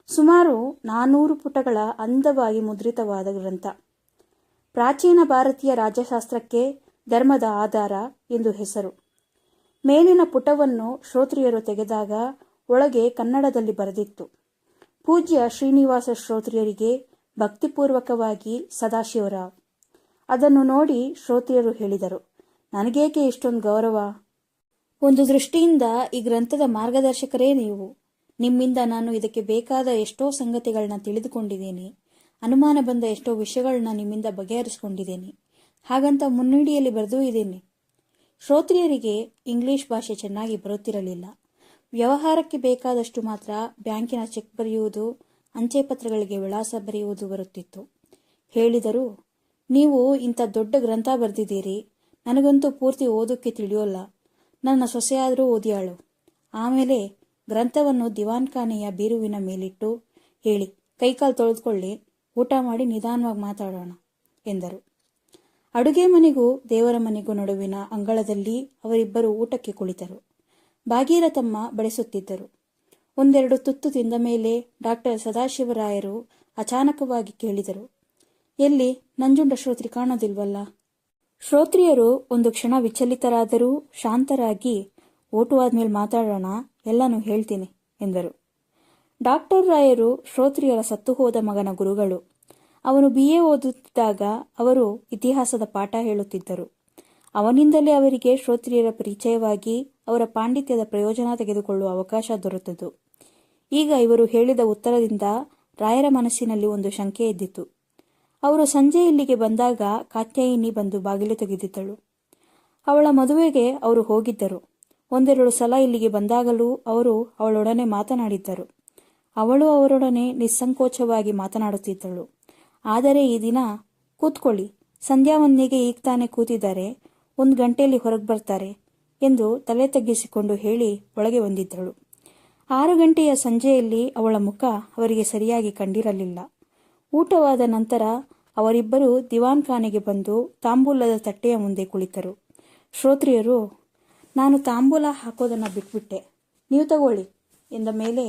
ಸುಮಾರು 400 ಪುಟಗಳ ಅಂದವಾಗಿ ಮುದ್ರಿತವಾದ ಗ್ರಂಥ. ಪ್ರಾಚೀನ ಭಾರತೀಯ ರಾಜ್ಯಶಾಸ್ತ್ರಕ್ಕೆ ಧರ್ಮದ ಆಧಾರ ಎಂದು ಹೆಸರು. ಮೇಲಿನ ಪುಟವನ್ನು ಶ್ರೋತ್ರಿಯರು ತೆಗೆದಾಗ ಒಳಗೆ ಕನ್ನಡದಲ್ಲಿ ಬರೆದಿತ್ತು, ಪೂಜ್ಯ ಶ್ರೀನಿವಾಸ ಶ್ರೋತ್ರಿಯರಿಗೆ ಭಕ್ತಿಪೂರ್ವಕವಾಗಿ ಸದಾಶಿವರಾವ್. ಅದನ್ನು ನೋಡಿ ಶ್ರೋತ್ರಿಯರು ಹೇಳಿದರು, ನನಗೇಕೆ ಇಷ್ಟೊಂದು ಗೌರವ? ಒಂದು ದೃಷ್ಟಿಯಿಂದ ಈ ಗ್ರಂಥದ ಮಾರ್ಗದರ್ಶಕರೇ ನೀವು. ನಿಮ್ಮಿಂದ ನಾನು ಇದಕ್ಕೆ ಬೇಕಾದ ಎಷ್ಟೋ ಸಂಗತಿಗಳನ್ನ ತಿಳಿದುಕೊಂಡಿದ್ದೇನೆ. ಅನುಮಾನ ಬಂದ ಎಷ್ಟೋ ವಿಷಯಗಳನ್ನ ನಿಮ್ಮಿಂದ ಬಗೆಹರಿಸಿಕೊಂಡಿದ್ದೇನೆ. ಹಾಗಂತ ಮುನ್ನುಡಿಯಲ್ಲಿ ಬರೆದೂ ಇದ್ದೇನೆ. ಶ್ರೋತ್ರಿಯರಿಗೆ ಇಂಗ್ಲಿಷ್ ಭಾಷೆ ಚೆನ್ನಾಗಿ ಬರುತ್ತಿರಲಿಲ್ಲ. ವ್ಯವಹಾರಕ್ಕೆ ಬೇಕಾದಷ್ಟು ಮಾತ್ರ ಬ್ಯಾಂಕಿನ ಚೆಕ್ ಬರೆಯುವುದು, ಅಂಚೆ ಪತ್ರಗಳಿಗೆ ವಿಳಾಸ ಬರೆಯುವುದು ಬರುತ್ತಿತ್ತು. ಹೇಳಿದರು, ನೀವು ಇಂಥ ದೊಡ್ಡ ಗ್ರಂಥ ಬರೆದಿದ್ದೀರಿ, ನನಗಂತೂ ಪೂರ್ತಿ ಓದೋಕ್ಕೆ ತಿಳಿಯೋಲ್ಲ. ನನ್ನ ಸೊಸೆಯಾದರೂ ಓದಿಯಾಳು. ಆಮೇಲೆ ಗ್ರಂಥವನ್ನು ದಿವಾನ್ಖಾನೆಯ ಬೀರುವಿನ ಮೇಲಿಟ್ಟು, ಹೇಳಿ, ಕೈಕಾಲು ತೊಳೆದುಕೊಳ್ಳಿ, ಊಟ ಮಾಡಿ ನಿಧಾನವಾಗಿ ಮಾತಾಡೋಣ ಎಂದರು. ಅಡುಗೆ ಮನೆಗೂ ದೇವರ ಮನೆಗೂ ನಡುವಿನ ಅಂಗಳದಲ್ಲಿ ಅವರಿಬ್ಬರು ಊಟಕ್ಕೆ ಕುಳಿತರು. ಭಾಗೀರಥಮ್ಮ ಬಡಿಸುತ್ತಿದ್ದರು. ಒಂದೆರಡು ತುತ್ತು ತಿಂದ ಮೇಲೆ ಡಾಕ್ಟರ್ ಸದಾಶಿವರಾಯರು ಅಚಾನಕವಾಗಿ ಕೇಳಿದರು, ಎಲ್ಲಿ ನಂಜುಂಡ ಶ್ರೋತ್ರಿ ಕಾಣೋದಿಲ್ವಲ್ಲ? ಶ್ರೋತ್ರಿಯರು ಒಂದು ಕ್ಷಣ ವಿಚಲಿತರಾದರೂ ಶಾಂತರಾಗಿ, ಊಟವಾದ್ಮೇಲೆ ಮಾತಾಡೋಣ, ಎಲ್ಲನೂ ಹೇಳ್ತೀನಿ ಎಂದರು. ಡಾಕ್ಟರ್ ರಾಯರು ಶ್ರೋತ್ರಿಯರ ಸತ್ತು ಹೋದ ಮಗನ ಗುರುಗಳು. ಅವನು BA ಓದುತ್ತಿದ್ದಾಗ ಅವರು ಇತಿಹಾಸದ ಪಾಠ ಹೇಳುತ್ತಿದ್ದರು. ಅವನಿಂದಲೇ ಅವರಿಗೆ ಶ್ರೋತ್ರಿಯರ ಪರಿಚಯವಾಗಿ ಅವರ ಪಾಂಡಿತ್ಯದ ಪ್ರಯೋಜನ ತೆಗೆದುಕೊಳ್ಳುವ ಅವಕಾಶ ದೊರೆತದು. ಈಗ ಇವರು ಹೇಳಿದ ಉತ್ತರದಿಂದ ರಾಯರ ಮನಸ್ಸಿನಲ್ಲಿ ಒಂದು ಶಂಕೆ ಎದ್ದಿತು. ಅವರು ಸಂಜೆ ಇಲ್ಲಿಗೆ ಬಂದಾಗ ಕಾತ್ಯಾಯಿನಿ ಬಂದು ಬಾಗಿಲು ತೆಗೆದಿದ್ದಳು. ಅವಳ ಮದುವೆಗೆ ಅವರು ಹೋಗಿದ್ದರು. ಒಂದೆರಡು ಸಲ ಇಲ್ಲಿಗೆ ಬಂದಾಗಲೂ ಅವರು ಅವಳೊಡನೆ ಮಾತನಾಡಿದ್ದರು. ಅವಳು ಅವರೊಡನೆ ನಿಸ್ಸಂಕೋಚವಾಗಿ ಮಾತನಾಡುತ್ತಿದ್ದಳು. ಆದರೆ ಈ ದಿನ, ಕೂತ್ಕೊಳ್ಳಿ, ಸಂಧ್ಯಾ ವಂದನೆಗೆ ಈಗ ತಾನೇ ಕೂತಿದ್ದಾರೆ, 1 ಗಂಟೆಯಲ್ಲಿ ಹೊರಗೆ ಬರ್ತಾರೆ ಎಂದು ತಲೆ ತಗ್ಗಿಸಿಕೊಂಡು ಹೇಳಿ ಒಳಗೆ ಬಂದಿದ್ದಳು. 6 ಗಂಟೆಯ ಸಂಜೆಯಲ್ಲಿ ಅವಳ ಮುಖ ಅವರಿಗೆ ಸರಿಯಾಗಿ ಕಂಡಿರಲಿಲ್ಲ. ಊಟವಾದ ನಂತರ ಅವರಿಬ್ಬರು ದಿವಾನ್ಖಾನೆಗೆ ಬಂದು ತಾಂಬೂಲದ ತಟ್ಟೆಯ ಮುಂದೆ ಕುಳಿತರು. ಶ್ರೋತ್ರಿಯರು, ನಾನು ತಾಂಬೂಲ ಹಾಕೋದನ್ನು ಬಿಟ್ಬಿಟ್ಟೆ, ನೀವು ತಗೊಳ್ಳಿ ಎಂದ ಮೇಲೆ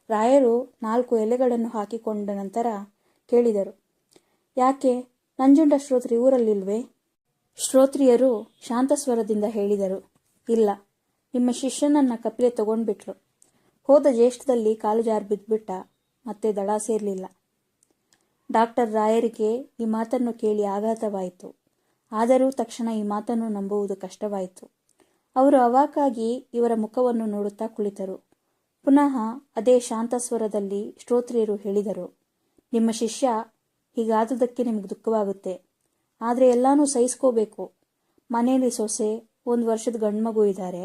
ರಾಯರು 4 ಎಲೆಗಳನ್ನು ಹಾಕಿಕೊಂಡ ನಂತರ ಕೇಳಿದರು, ಯಾಕೆ, ನಂಜುಂಡ ಶ್ರೋತ್ರಿ ಊರಲ್ಲಿಲ್ವೇ? ಶ್ರೋತ್ರಿಯರು ಶಾಂತ ಸ್ವರದಿಂದ ಹೇಳಿದರು, ಇಲ್ಲ, ನಿಮ್ಮ ಶಿಷ್ಯನನ್ನ ಕಪಿಲೆ ತಗೊಂಡ್ಬಿಟ್ಲು. ಹೋದ ಜ್ಯೇಷ್ಠದಲ್ಲಿ ಕಾಲು ಜಾರು ಬಿದ್ದುಬಿಟ್ಟ, ಮತ್ತೆ ದಡ ಸೇರಲಿಲ್ಲ. ಡಾಕ್ಟರ್ ರಾಯರಿಗೆ ಈ ಮಾತನ್ನು ಕೇಳಿ ಆಘಾತವಾಯಿತು. ಆದರೂ ತಕ್ಷಣ ಈ ಮಾತನ್ನು ನಂಬುವುದು ಕಷ್ಟವಾಯಿತು. ಅವರು ಅವಾಕಾಗಿ ಇವರ ಮುಖವನ್ನು ನೋಡುತ್ತಾ ಕುಳಿತರು. ಪುನಃ ಅದೇ ಶಾಂತ ಸ್ವರದಲ್ಲಿ ಶ್ರೋತ್ರಿಯರು ಹೇಳಿದರು, ನಿಮ್ಮ ಶಿಷ್ಯ ಹೀಗಾದುದಕ್ಕೆ ನಿಮಗೆ ದುಃಖವಾಗುತ್ತೆ. ಆದರೆ ಎಲ್ಲಾನು ಸಹಿಸ್ಕೋಬೇಕು. ಮನೆಯಲ್ಲಿ ಸೊಸೆ, 1 ವರ್ಷದ ಗಂಡ್ಮಗು ಇದ್ದಾರೆ.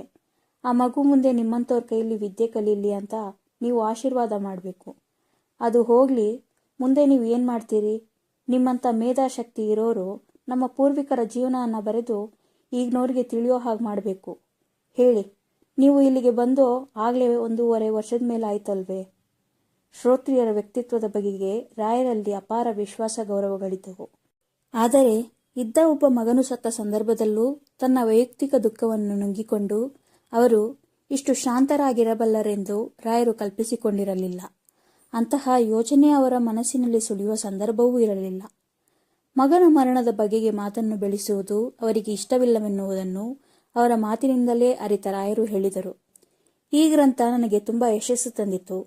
ಆ ಮಗು ಮುಂದೆ ನಿಮ್ಮಂಥವ್ರ ಕೈಯಲ್ಲಿ ವಿದ್ಯೆ ಕಲೀಲಿ ಅಂತ ನೀವು ಆಶೀರ್ವಾದ ಮಾಡಬೇಕು. ಅದು ಹೋಗಲಿ, ಮುಂದೆ ನೀವು ಏನು ಮಾಡ್ತೀರಿ? ನಿಮ್ಮಂಥ ಮೇಧಾಶಕ್ತಿ ಇರೋರು ನಮ್ಮ ಪೂರ್ವಿಕರ ಜೀವನವನ್ನು ಬರೆದು ಈಗಿನವ್ರಿಗೆ ತಿಳಿಯೋ ಹಾಗೆ ಮಾಡಬೇಕು. ಹೇಳಿ, ನೀವು ಇಲ್ಲಿಗೆ ಬಂದು ಆಗಲೇ 1.5 ವರ್ಷದ ಮೇಲೆ ಆಯ್ತಲ್ವೇ? ಶ್ರೋತ್ರಿಯರ ವ್ಯಕ್ತಿತ್ವದ ಬಗೆಗೆ ರಾಯರಲ್ಲಿ ಅಪಾರ ವಿಶ್ವಾಸ ಗೌರವಗಳಿದ್ದವು. ಆದರೆ ಇದ್ದ ಒಬ್ಬ ಮಗನು ಸತ್ತ ಸಂದರ್ಭದಲ್ಲೂ ತನ್ನ ವೈಯಕ್ತಿಕ ದುಃಖವನ್ನು ನುಂಗಿಕೊಂಡು ಅವರು ಇಷ್ಟು ಶಾಂತರಾಗಿರಬಲ್ಲರೆಂದು ರಾಯರು ಕಲ್ಪಿಸಿಕೊಂಡಿರಲಿಲ್ಲ. ಅಂತಹ ಯೋಚನೆ ಅವರ ಮನಸ್ಸಿನಲ್ಲಿ ಸುಳಿಯುವ ಸಂದರ್ಭವೂ ಇರಲಿಲ್ಲ. ಮಗನ ಮರಣದ ಬಗೆಗೆ ಮಾತನ್ನು ಬೆಳೆಸುವುದು ಅವರಿಗೆ ಇಷ್ಟವಿಲ್ಲವೆನ್ನುವುದನ್ನು ಅವರ ಮಾತಿನಿಂದಲೇ ಅರಿತ ರಾಯರು ಹೇಳಿದರು. ಈ ಗ್ರಂಥ ನನಗೆ ತುಂಬ ಯಶಸ್ಸು ತಂದಿತು.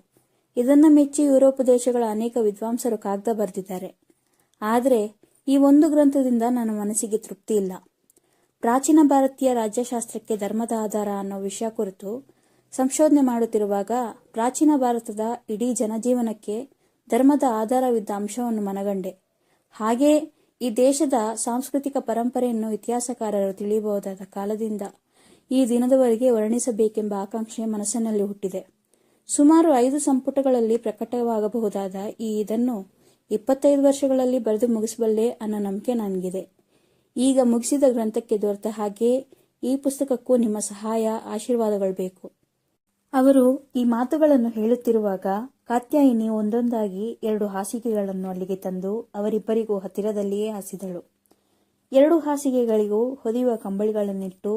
ಇದನ್ನು ಮೆಚ್ಚಿ ಯುರೋಪ್ ದೇಶಗಳ ಅನೇಕ ವಿದ್ವಾಂಸರು ಕಾಗದ ಬರೆದಿದ್ದಾರೆ. ಆದರೆ ಈ ಒಂದು ಗ್ರಂಥದಿಂದ ನನ್ನ ಮನಸ್ಸಿಗೆ ತೃಪ್ತಿ ಇಲ್ಲ. ಪ್ರಾಚೀನ ಭಾರತೀಯ ರಾಜ್ಯಶಾಸ್ತ್ರಕ್ಕೆ ಧರ್ಮದ ಆಧಾರ ಅನ್ನೋ ವಿಷಯ ಕುರಿತು ಸಂಶೋಧನೆ ಮಾಡುತ್ತಿರುವಾಗ ಪ್ರಾಚೀನ ಭಾರತದ ಇಡೀ ಜನಜೀವನಕ್ಕೆ ಧರ್ಮದ ಆಧಾರವಿದ್ದ ಅಂಶವನ್ನು ಮನಗಂಡೆ. ಹಾಗೇ ಈ ದೇಶದ ಸಾಂಸ್ಕೃತಿಕ ಪರಂಪರೆಯನ್ನು ಇತಿಹಾಸಕಾರರು ತಿಳಿಯಬಹುದಾದ ಕಾಲದಿಂದ ಈ ದಿನದವರೆಗೆ ವರ್ಣಿಸಬೇಕೆಂಬ ಆಕಾಂಕ್ಷೆ ಮನಸ್ಸಿನಲ್ಲಿ ಹುಟ್ಟಿದೆ. ಸುಮಾರು 5 ಸಂಪುಟಗಳಲ್ಲಿ ಪ್ರಕಟವಾಗಬಹುದಾದ ಇದನ್ನು 25 ವರ್ಷಗಳಲ್ಲಿ ಬರೆದು ಮುಗಿಸಬಲ್ಲೆ ಅನ್ನೋ ನಂಬಿಕೆ ನನಗಿದೆ. ಈಗ ಮುಗಿಸಿದ ಗ್ರಂಥಕ್ಕೆ ದೊರೆತ ಹಾಗೆ ಈ ಪುಸ್ತಕಕ್ಕೂ ನಿಮ್ಮ ಸಹಾಯ, ಆಶೀರ್ವಾದಗಳು ಬೇಕು. ಅವರು ಈ ಮಾತುಗಳನ್ನು ಹೇಳುತ್ತಿರುವಾಗ ಕಾತ್ಯಾಯಿನಿ ಒಂದೊಂದಾಗಿ 2 ಹಾಸಿಗೆಗಳನ್ನು ಅಲ್ಲಿಗೆ ತಂದು ಅವರಿಬ್ಬರಿಗೂ ಹತ್ತಿರದಲ್ಲಿಯೇ ಹಾಸಿದಳು. 2 ಹಾಸಿಗೆಗಳಿಗೂ ಹೊದಿಯುವ ಕಂಬಳಿಗಳನ್ನಿಟ್ಟು,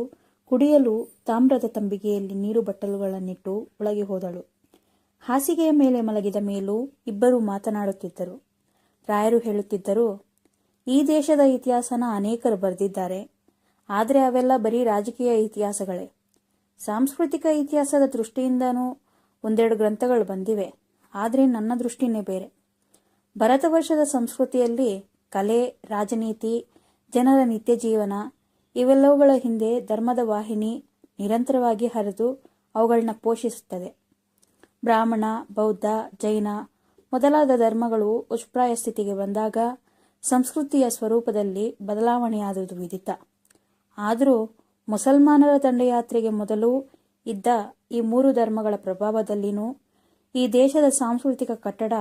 ಕುಡಿಯಲು ತಾಮ್ರದ ತಂಬಿಗೆಯಲ್ಲಿ ನೀರು ಬಟ್ಟಲುಗಳನ್ನಿಟ್ಟು ಒಳಗೆ ಹೋದಳು. ಹಾಸಿಗೆಯ ಮೇಲೆ ಮಲಗಿದ ಮೇಲೂ ಇಬ್ಬರೂ ಮಾತನಾಡುತ್ತಿದ್ದರು. ರಾಯರು ಹೇಳುತ್ತಿದ್ದರು, ಈ ದೇಶದ ಇತಿಹಾಸನ ಅನೇಕರು ಬರೆದಿದ್ದಾರೆ. ಆದರೆ ಅವೆಲ್ಲ ಬರೀ ರಾಜಕೀಯ ಇತಿಹಾಸಗಳೇ. ಸಾಂಸ್ಕೃತಿಕ ಇತಿಹಾಸದ ದೃಷ್ಟಿಯಿಂದನೂ 1-2 ಗ್ರಂಥಗಳು ಬಂದಿವೆ. ಆದರೆ ನನ್ನ ದೃಷ್ಟಿನೇ ಬೇರೆ. ಭರತ ವರ್ಷದ ಸಂಸ್ಕೃತಿಯಲ್ಲಿ ಕಲೆ, ರಾಜನೀತಿ, ಜನರ ನಿತ್ಯ ಜೀವನ ಇವೆಲ್ಲವುಗಳ ಹಿಂದೆ ಧರ್ಮದ ವಾಹಿನಿ ನಿರಂತರವಾಗಿ ಹರಿದು ಅವುಗಳನ್ನ ಪೋಷಿಸುತ್ತದೆ. ಬ್ರಾಹ್ಮಣ, ಬೌದ್ಧ, ಜೈನ ಮೊದಲಾದ ಧರ್ಮಗಳು ಉಚ್ಛ್ರಾಯ ಸ್ಥಿತಿಗೆ ಬಂದಾಗ ಸಂಸ್ಕೃತಿಯ ಸ್ವರೂಪದಲ್ಲಿ ಬದಲಾವಣೆಯಾದುದು ವಿದಿತ. ಆದರೂ ಮುಸಲ್ಮಾನರ ದಂಡಯಾತ್ರೆಗೆ ಮೊದಲು ಇದ್ದ ಈ ಮೂರು ಧರ್ಮಗಳ ಪ್ರಭಾವದಲ್ಲಿನೂ ಈ ದೇಶದ ಸಾಂಸ್ಕೃತಿಕ ಕಟ್ಟಡ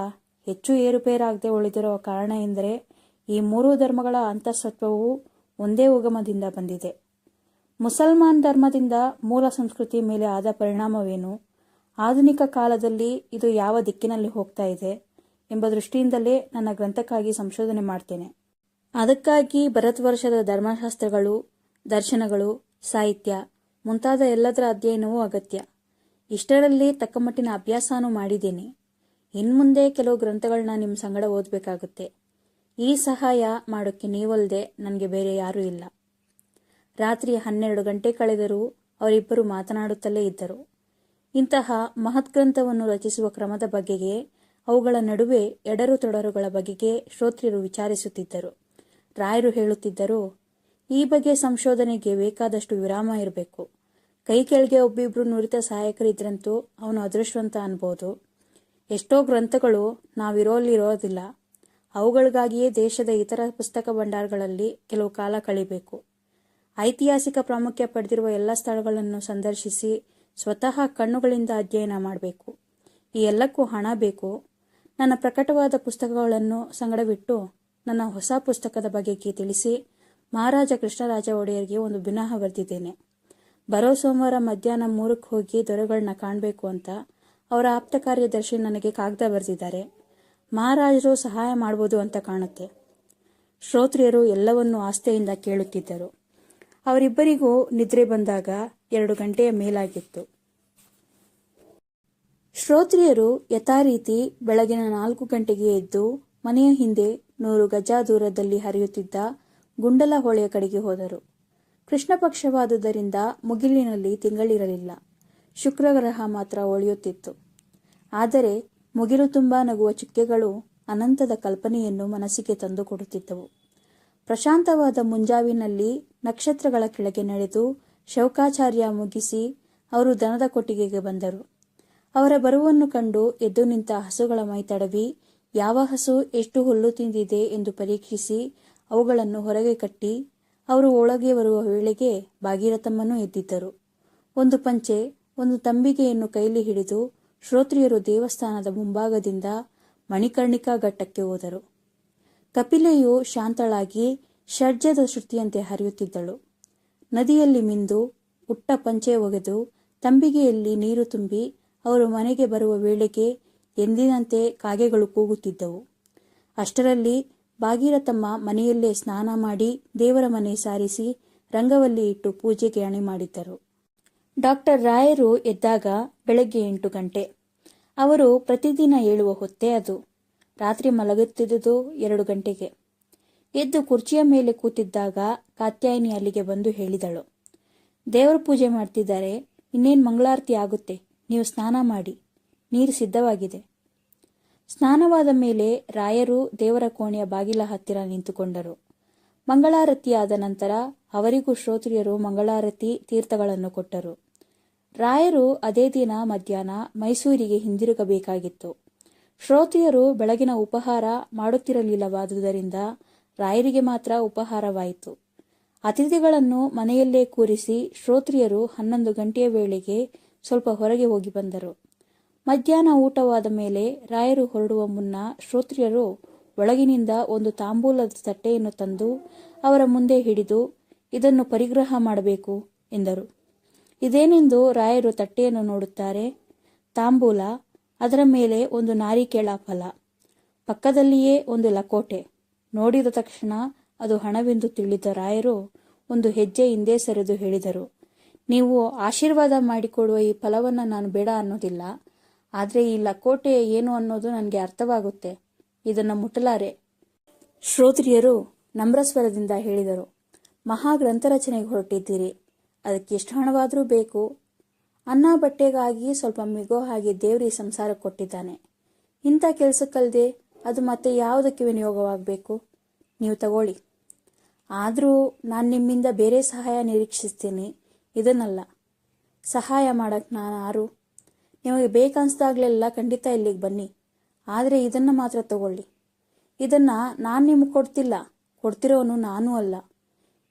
ಹೆಚ್ಚು ಏರುಪೇರಾಗದೆ ಉಳಿದಿರುವ ಕಾರಣ ಎಂದರೆ ಈ ಮೂರೂ ಧರ್ಮಗಳ ಅಂತಃಸತ್ವವು ಒಂದೇ ಉಗಮದಿಂದ ಬಂದಿದೆ. ಮುಸಲ್ಮಾನ್ ಧರ್ಮದಿಂದ ಮೂಲ ಸಂಸ್ಕೃತಿ ಮೇಲೆ ಆದ ಪರಿಣಾಮವೇನು, ಆಧುನಿಕ ಕಾಲದಲ್ಲಿ ಇದು ಯಾವ ದಿಕ್ಕಿನಲ್ಲಿ ಹೋಗ್ತಾ ಇದೆ ಎಂಬ ದೃಷ್ಟಿಯಿಂದಲೇ ನನ್ನ ಗ್ರಂಥಕ್ಕಾಗಿ ಸಂಶೋಧನೆ ಮಾಡ್ತೇನೆ. ಅದಕ್ಕಾಗಿ ಭರತವರ್ಷದ ಧರ್ಮಶಾಸ್ತ್ರಗಳು, ದರ್ಶನಗಳು, ಸಾಹಿತ್ಯ ಮುಂತಾದ ಎಲ್ಲದರ ಅಧ್ಯಯನವೂ ಅಗತ್ಯ. ಇಷ್ಟರಲ್ಲಿ ತಕ್ಕಮಟ್ಟಿನ ಅಭ್ಯಾಸನೂ ಮಾಡಿದ್ದೇನೆ. ಇನ್ಮುಂದೆ ಕೆಲವು ಗ್ರಂಥಗಳನ್ನ ನಿಮ್ಮ ಸಂಗಡ ಓದಬೇಕಾಗುತ್ತೆ. ಈ ಸಹಾಯ ಮಾಡೋಕ್ಕೆ ನೀವಲ್ಲದೆ ನನಗೆ ಬೇರೆ ಯಾರೂ ಇಲ್ಲ. ರಾತ್ರಿ 12 ಗಂಟೆ ಕಳೆದರೂ ಅವರಿಬ್ಬರು ಮಾತನಾಡುತ್ತಲೇ ಇದ್ದರು. ಇಂತಹ ಮಹತ್ ಗ್ರಂಥವನ್ನು ರಚಿಸುವ ಕ್ರಮದ ಬಗೆಗೆ, ಅವುಗಳ ನಡುವೆ ಎಡರು ತೊಡರುಗಳ ಬಗೆಗೆ ಶ್ರೋತೃರು ವಿಚಾರಿಸುತ್ತಿದ್ದರು. ರಾಯರು ಹೇಳುತ್ತಿದ್ದರು, ಈ ಬಗ್ಗೆ ಸಂಶೋಧನೆಗೆ ಬೇಕಾದಷ್ಟು ವಿರಾಮ ಇರಬೇಕು. ಕೈ ಕೆಳಗೆ ಒಬ್ಬಿಬ್ರು ನುರಿತ ಸಹಾಯಕರಿದ್ರಂತೂ ಅವನು ಅದೃಷ್ಟವಂತ ಅನ್ಬೋದು. ಎಷ್ಟೋ ಗ್ರಂಥಗಳು ನಾವಿರೋದಿಲ್ಲ. ಅವುಗಳಿಗಾಗಿಯೇ ದೇಶದ ಇತರ ಪುಸ್ತಕ ಭಂಡಾರಗಳಲ್ಲಿ ಕೆಲವು ಕಾಲ ಕಳಿಬೇಕು. ಐತಿಹಾಸಿಕ ಪ್ರಾಮುಖ್ಯ ಪಡೆದಿರುವ ಎಲ್ಲ ಸ್ಥಳಗಳನ್ನು ಸಂದರ್ಶಿಸಿ ಸ್ವತಃ ಕಣ್ಣುಗಳಿಂದ ಅಧ್ಯಯನ ಮಾಡಬೇಕು. ಈ ಎಲ್ಲಕ್ಕೂ ಹಣ ಬೇಕು. ನನ್ನ ಪ್ರಕಟವಾದ ಪುಸ್ತಕಗಳನ್ನು ಸಂಗಡವಿಟ್ಟು ನನ್ನ ಹೊಸ ಪುಸ್ತಕದ ಬಗೆಗೆ ತಿಳಿಸಿ ಮಹಾರಾಜ ಕೃಷ್ಣರಾಜ ಒಡೆಯರ್ಗೆ ಒಂದು ಬಿನ್ನಹ ಬರೆದಿದ್ದೇನೆ. ಬರೋ ಸೋಮವಾರ ಮಧ್ಯಾಹ್ನ 3ಕ್ಕೆ ಹೋಗಿ ದೊರೆಗಳನ್ನ ಕಾಣಬೇಕು ಅಂತ ಅವರ ಆಪ್ತ ಕಾರ್ಯದರ್ಶಿ ನನಗೆ ಕಾಗದ ಬರೆದಿದ್ದಾರೆ. ಮಹಾರಾಜರು ಸಹಾಯ ಮಾಡ್ಬೋದು ಅಂತ ಕಾಣುತ್ತೆ. ಶ್ರೋತ್ರಿಯರು ಎಲ್ಲವನ್ನೂ ಆಸ್ಥೆಯಿಂದ ಕೇಳುತ್ತಿದ್ದರು. ಅವರಿಬ್ಬರಿಗೂ ನಿದ್ರೆ ಬಂದಾಗ 2 ಗಂಟೆಯ ಮೇಲಾಗಿತ್ತು. ಶ್ರೋತ್ರಿಯರು ಯಥಾರೀತಿ ಬೆಳಗಿನ 4 ಗಂಟೆಗೆ ಎದ್ದು ಮನೆಯ ಹಿಂದೆ 100 ಗಜ ದೂರದಲ್ಲಿ ಹರಿಯುತ್ತಿದ್ದ ಗುಂಡಲ ಹೊಳೆಯ ಕಡೆಗೆ ಹೋದರು. ಕೃಷ್ಣ ಪಕ್ಷವಾದುದರಿಂದ ಮುಗಿಲಿನಲ್ಲಿ ತಿಂಗಳಿರಲಿಲ್ಲ. ಶುಕ್ರಗ್ರಹ ಮಾತ್ರ ಒಳೆಯುತ್ತಿತ್ತು. ಆದರೆ ಮುಗಿಲು ತುಂಬ ನಗುವ ಚುಕ್ಕೆಗಳು ಅನಂತದ ಕಲ್ಪನೆಯನ್ನು ಮನಸ್ಸಿಗೆ ತಂದುಕೊಡುತ್ತಿದ್ದವು. ಪ್ರಶಾಂತವಾದ ಮುಂಜಾವಿನಲ್ಲಿ ನಕ್ಷತ್ರಗಳ ಕೆಳಗೆ ನಡೆದು ಶೌಕಾಚಾರ್ಯ ಮುಗಿಸಿ ಅವರು ದನದ ಕೊಟ್ಟಿಗೆಗೆ ಬಂದರು. ಅವರ ಬರುವನ್ನು ಕಂಡು ಎದ್ದು ನಿಂತ ಹಸುಗಳ ಮೈ ತಡವಿ ಯಾವ ಹಸು ಎಷ್ಟು ಹುಲ್ಲು ತಿಂದಿದೆ ಎಂದು ಪರೀಕ್ಷಿಸಿ ಅವುಗಳನ್ನು ಹೊರಗೆ ಕಟ್ಟಿ ಅವರು ಒಳಗೆ ಬರುವ ವೇಳೆಗೆ ಭಾಗೀರಥಮ್ಮನೂ ಎದ್ದಿದ್ದರು. ಒಂದು ಪಂಚೆ, ಒಂದು ತಂಬಿಗೆಯನ್ನು ಕೈಲಿ ಹಿಡಿದು ಶ್ರೋತ್ರಿಯರು ದೇವಸ್ಥಾನದ ಮುಂಭಾಗದಿಂದ ಮಣಿಕರ್ಣಿಕಾ ಘಟ್ಟಕ್ಕೆ ಹೋದರು. ಕಪಿಲೆಯು ಶಾಂತಳಾಗಿ ಷಡ್ಜದ ಶ್ರುತಿಯಂತೆ ಹರಿಯುತ್ತಿದ್ದಳು. ನದಿಯಲ್ಲಿ ಮಿಂದು ಉಟ್ಟ ಪಂಚೆ ಒಗೆದು ತಂಬಿಗೆಯಲ್ಲಿ ನೀರು ತುಂಬಿ ಅವರು ಮನೆಗೆ ಬರುವ ವೇಳೆಗೆ ಎಂದಿನಂತೆ ಕಾಗೆಗಳು ಕೂಗುತ್ತಿದ್ದವು. ಅಷ್ಟರಲ್ಲಿ ಭಾಗೀರಥಮ್ಮ ಮನೆಯಲ್ಲೇ ಸ್ನಾನ ಮಾಡಿ ದೇವರ ಮನೆ ಸಾರಿಸಿ ರಂಗವಲ್ಲಿ ಇಟ್ಟು ಪೂಜೆಗೆ ಅಣಿ ಮಾಡಿದ್ದರು. ಡಾಕ್ಟರ್ ರಾಯರು ಎದ್ದಾಗ ಬೆಳಗ್ಗೆ 8 ಗಂಟೆ. ಅವರು ಪ್ರತಿದಿನ ಏಳುವ ಹೊತ್ತೇ ಅದು. ರಾತ್ರಿ ಮಲಗುತ್ತಿದ್ದುದು 2 ಗಂಟೆಗೆ. ಎದ್ದು ಕುರ್ಚಿಯ ಮೇಲೆ ಕೂತಿದ್ದಾಗ ಕಾತ್ಯಾಯಿನಿ ಅಲ್ಲಿಗೆ ಬಂದು ಹೇಳಿದಳು, ದೇವರ ಪೂಜೆ ಮಾಡ್ತಿದ್ದಾರೆ, ಇನ್ನೇನು ಮಂಗಳಾರತಿ ಆಗುತ್ತೆ, ನೀವು ಸ್ನಾನ ಮಾಡಿ, ನೀರು ಸಿದ್ಧವಾಗಿದೆ. ಸ್ನಾನವಾದ ಮೇಲೆ ರಾಯರು ದೇವರ ಕೋಣೆಯ ಬಾಗಿಲ ಹತ್ತಿರ ನಿಂತುಕೊಂಡರು. ಮಂಗಳಾರತಿಯಾದ ನಂತರ ಅವರಿಗೂ ಶ್ರೋತ್ರಿಯರು ಮಂಗಳಾರತಿ ತೀರ್ಥಗಳನ್ನು ಕೊಟ್ಟರು. ರಾಯರು ಅದೇ ದಿನ ಮಧ್ಯಾಹ್ನ ಮೈಸೂರಿಗೆ ಹಿಂದಿರುಗಬೇಕಾಗಿತ್ತು. ಶ್ರೋತ್ರಿಯರು ಬೆಳಗಿನ ಉಪಹಾರ ಮಾಡುತ್ತಿರಲಿಲ್ಲವಾದುದರಿಂದ ರಾಯರಿಗೆ ಮಾತ್ರ ಉಪಹಾರವಾಯಿತು. ಅತಿಥಿಗಳನ್ನು ಮನೆಯಲ್ಲೇ ಕೂರಿಸಿ ಶ್ರೋತ್ರಿಯರು 11 ಗಂಟೆಯ ವೇಳೆಗೆ ಸ್ವಲ್ಪ ಹೊರಗೆ ಹೋಗಿ ಬಂದರು. ಮಧ್ಯಾಹ್ನ ಊಟವಾದ ಮೇಲೆ ರಾಯರು ಹೊರಡುವ ಮುನ್ನ ಶ್ರೋತ್ರಿಯರು ಒಳಗಿನಿಂದ ಒಂದು ತಾಂಬೂಲದ ತಟ್ಟೆಯನ್ನು ತಂದು ಅವರ ಮುಂದೆ ಹಿಡಿದು ಇದನ್ನು ಪರಿಗ್ರಹ ಮಾಡಬೇಕು ಎಂದರು. ಇದೇನೆಂದು ರಾಯರು ತಟ್ಟೆಯನ್ನು ನೋಡುತ್ತಾರೆ. ತಾಂಬೂಲ, ಅದರ ಮೇಲೆ ಒಂದು ನಾರಿಕೇಳ ಫಲ, ಪಕ್ಕದಲ್ಲಿಯೇ ಒಂದು ಲಕೋಟೆ. ನೋಡಿದ ತಕ್ಷಣ ಅದು ಹಣವೆಂದು ತಿಳಿದ ರಾಯರು ಒಂದು ಹೆಜ್ಜೆ ಹಿಂದೆ ಸರಿದು ಹೇಳಿದರು, ನೀವು ಆಶೀರ್ವಾದ ಮಾಡಿಕೊಡುವ ಈ ಫಲವನ್ನು ನಾನು ಬೇಡ ಅನ್ನೋದಿಲ್ಲ. ಆದರೆ ಈ ಲಕೋಟೆ ಏನು ಅನ್ನೋದು ನನಗೆ ಅರ್ಥವಾಗುತ್ತೆ. ಇದನ್ನು ಮುಟ್ಟಲಾರೆ. ಶ್ರೋತ್ರಿಯರು ನಮ್ರಸ್ವರದಿಂದ ಹೇಳಿದರು, ಮಹಾಗ್ರಂಥ ರಚನೆಗೆ ಹೊರಟಿದ್ದೀರಿ, ಅದಕ್ಕೆ ಎಷ್ಟು ಹಣವಾದರೂ ಬೇಕು. ಅನ್ನ ಬಟ್ಟೆಗಾಗಿ ಸ್ವಲ್ಪ ಮಿಗೋ ಹಾಗೆ ದೇವ್ರಿ ಸಂಸಾರ ಕೊಟ್ಟಿದ್ದಾನೆ. ಇಂಥ ಕೆಲಸಕ್ಕಲ್ಲದೆ ಅದು ಮತ್ತೆ ಯಾವುದಕ್ಕೆ ವಿನಿಯೋಗವಾಗಬೇಕು? ನೀವು ತಗೊಳ್ಳಿ. ಆದರೂ ನಾನು ನಿಮ್ಮಿಂದ ಬೇರೆ ಸಹಾಯ ನಿರೀಕ್ಷಿಸ್ತೀನಿ, ಇದನ್ನಲ್ಲ. ಸಹಾಯ ಮಾಡಕ್ಕೆ ನಾನು ಯಾರು? ನಿಮಗೆ ಬೇಕನ್ಸ್ದಾಗ್ಲೆಲ್ಲ ಖಂಡಿತ ಇಲ್ಲಿಗೆ ಬನ್ನಿ. ಆದರೆ ಇದನ್ನು ಮಾತ್ರ ತಗೊಳ್ಳಿ. ಇದನ್ನು ನಾನು ನಿಮಗೆ ಕೊಡ್ತಿಲ್ಲ, ಕೊಡ್ತಿರೋನು ನಾನೂ ಅಲ್ಲ.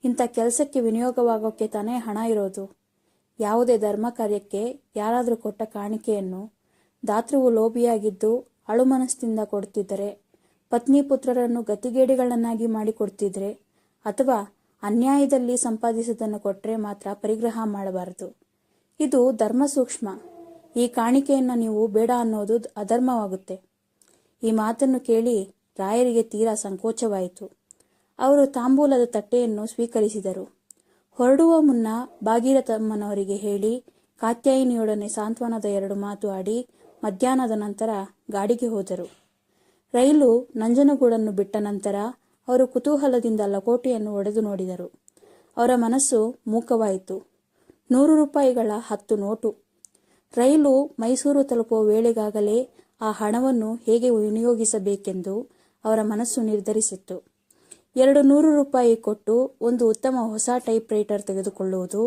ಇಂಥ ಕೆಲಸಕ್ಕೆ ವಿನಿಯೋಗವಾಗೋಕ್ಕೆ ತಾನೇ ಹಣ ಇರೋದು. ಯಾವುದೇ ಧರ್ಮ ಕಾರ್ಯಕ್ಕೆ ಯಾರಾದರೂ ಕೊಟ್ಟ ಕಾಣಿಕೆಯನ್ನು ದಾತೃವು ಲೋಭಿಯಾಗಿದ್ದು ಅಳುಮನಸ್ಸಿಂದ ಕೊಡ್ತಿದ್ದರೆ, ಪತ್ನಿ ಪುತ್ರರನ್ನು ಗತಿಗೇಡಿಗಳನ್ನಾಗಿ ಮಾಡಿಕೊಡ್ತಿದ್ರೆ, ಅಥವಾ ಅನ್ಯಾಯದಲ್ಲಿ ಸಂಪಾದಿಸಿದ್ದನ್ನು ಕೊಟ್ಟರೆ ಮಾತ್ರ ಪರಿಗ್ರಹ ಮಾಡಬಾರದು. ಇದು ಧರ್ಮ ಸೂಕ್ಷ್ಮ. ಈ ಕಾಣಿಕೆಯನ್ನು ನೀವು ಬೇಡ ಅನ್ನೋದು ಅಧರ್ಮವಾಗುತ್ತೆ. ಈ ಮಾತನ್ನು ಕೇಳಿ ರಾಯರಿಗೆ ತೀರಾ ಸಂಕೋಚವಾಯಿತು. ಅವರು ತಾಂಬೂಲದ ತಟ್ಟೆಯನ್ನು ಸ್ವೀಕರಿಸಿದರು. ಹೊರಡುವ ಮುನ್ನ ಭಾಗೀರಥಮ್ಮನವರಿಗೆ ಹೇಳಿ ಕಾತ್ಯಾಯಿನಿಯೊಡನೆ ಸಾಂತ್ವನದ 2 ಮಾತು ಆಡಿ ಮಧ್ಯಾಹ್ನದ ನಂತರ ಗಾಡಿಗೆ ಹೋದರು. ರೈಲು ನಂಜನಗೂಡನ್ನು ಬಿಟ್ಟ ನಂತರ ಅವರು ಕುತೂಹಲದಿಂದ ಲಕೋಟೆಯನ್ನು ಒಡೆದು ನೋಡಿದರು. ಅವರ ಮನಸ್ಸು ಮೂಕವಾಯಿತು. 100 ರೂಪಾಯಿಗಳ 10 ನೋಟು. ರೈಲು ಮೈಸೂರು ತಲುಪುವ ವೇಳೆಗಾಗಲೇ ಆ ಹಣವನ್ನು ಹೇಗೆ ವಿನಿಯೋಗಿಸಬೇಕೆಂದು ಅವರ ಮನಸ್ಸು ನಿರ್ಧರಿಸಿತ್ತು. 200 ರೂಪಾಯಿ ಕೊಟ್ಟು ಒಂದು ಉತ್ತಮ ಹೊಸ ಟೈಪ್ ರೈಟರ್ ತೆಗೆದುಕೊಳ್ಳುವುದು,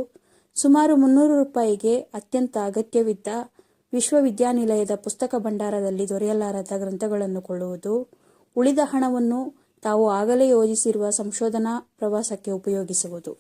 ಸುಮಾರು 300 ರೂಪಾಯಿಗೆ ಅತ್ಯಂತ ಅಗತ್ಯವಿದ್ದ ವಿಶ್ವವಿದ್ಯಾನಿಲಯದ ಪುಸ್ತಕ ಭಂಡಾರದಲ್ಲಿ ದೊರೆಯಲಾರದ ಗ್ರಂಥಗಳನ್ನು ಕೊಳ್ಳುವುದು, ಉಳಿದ ಹಣವನ್ನು ತಾವು ಆಗಲೇ ಯೋಜಿಸಿರುವ ಸಂಶೋಧನಾ ಪ್ರವಾಸಕ್ಕೆ ಉಪಯೋಗಿಸುವುದು.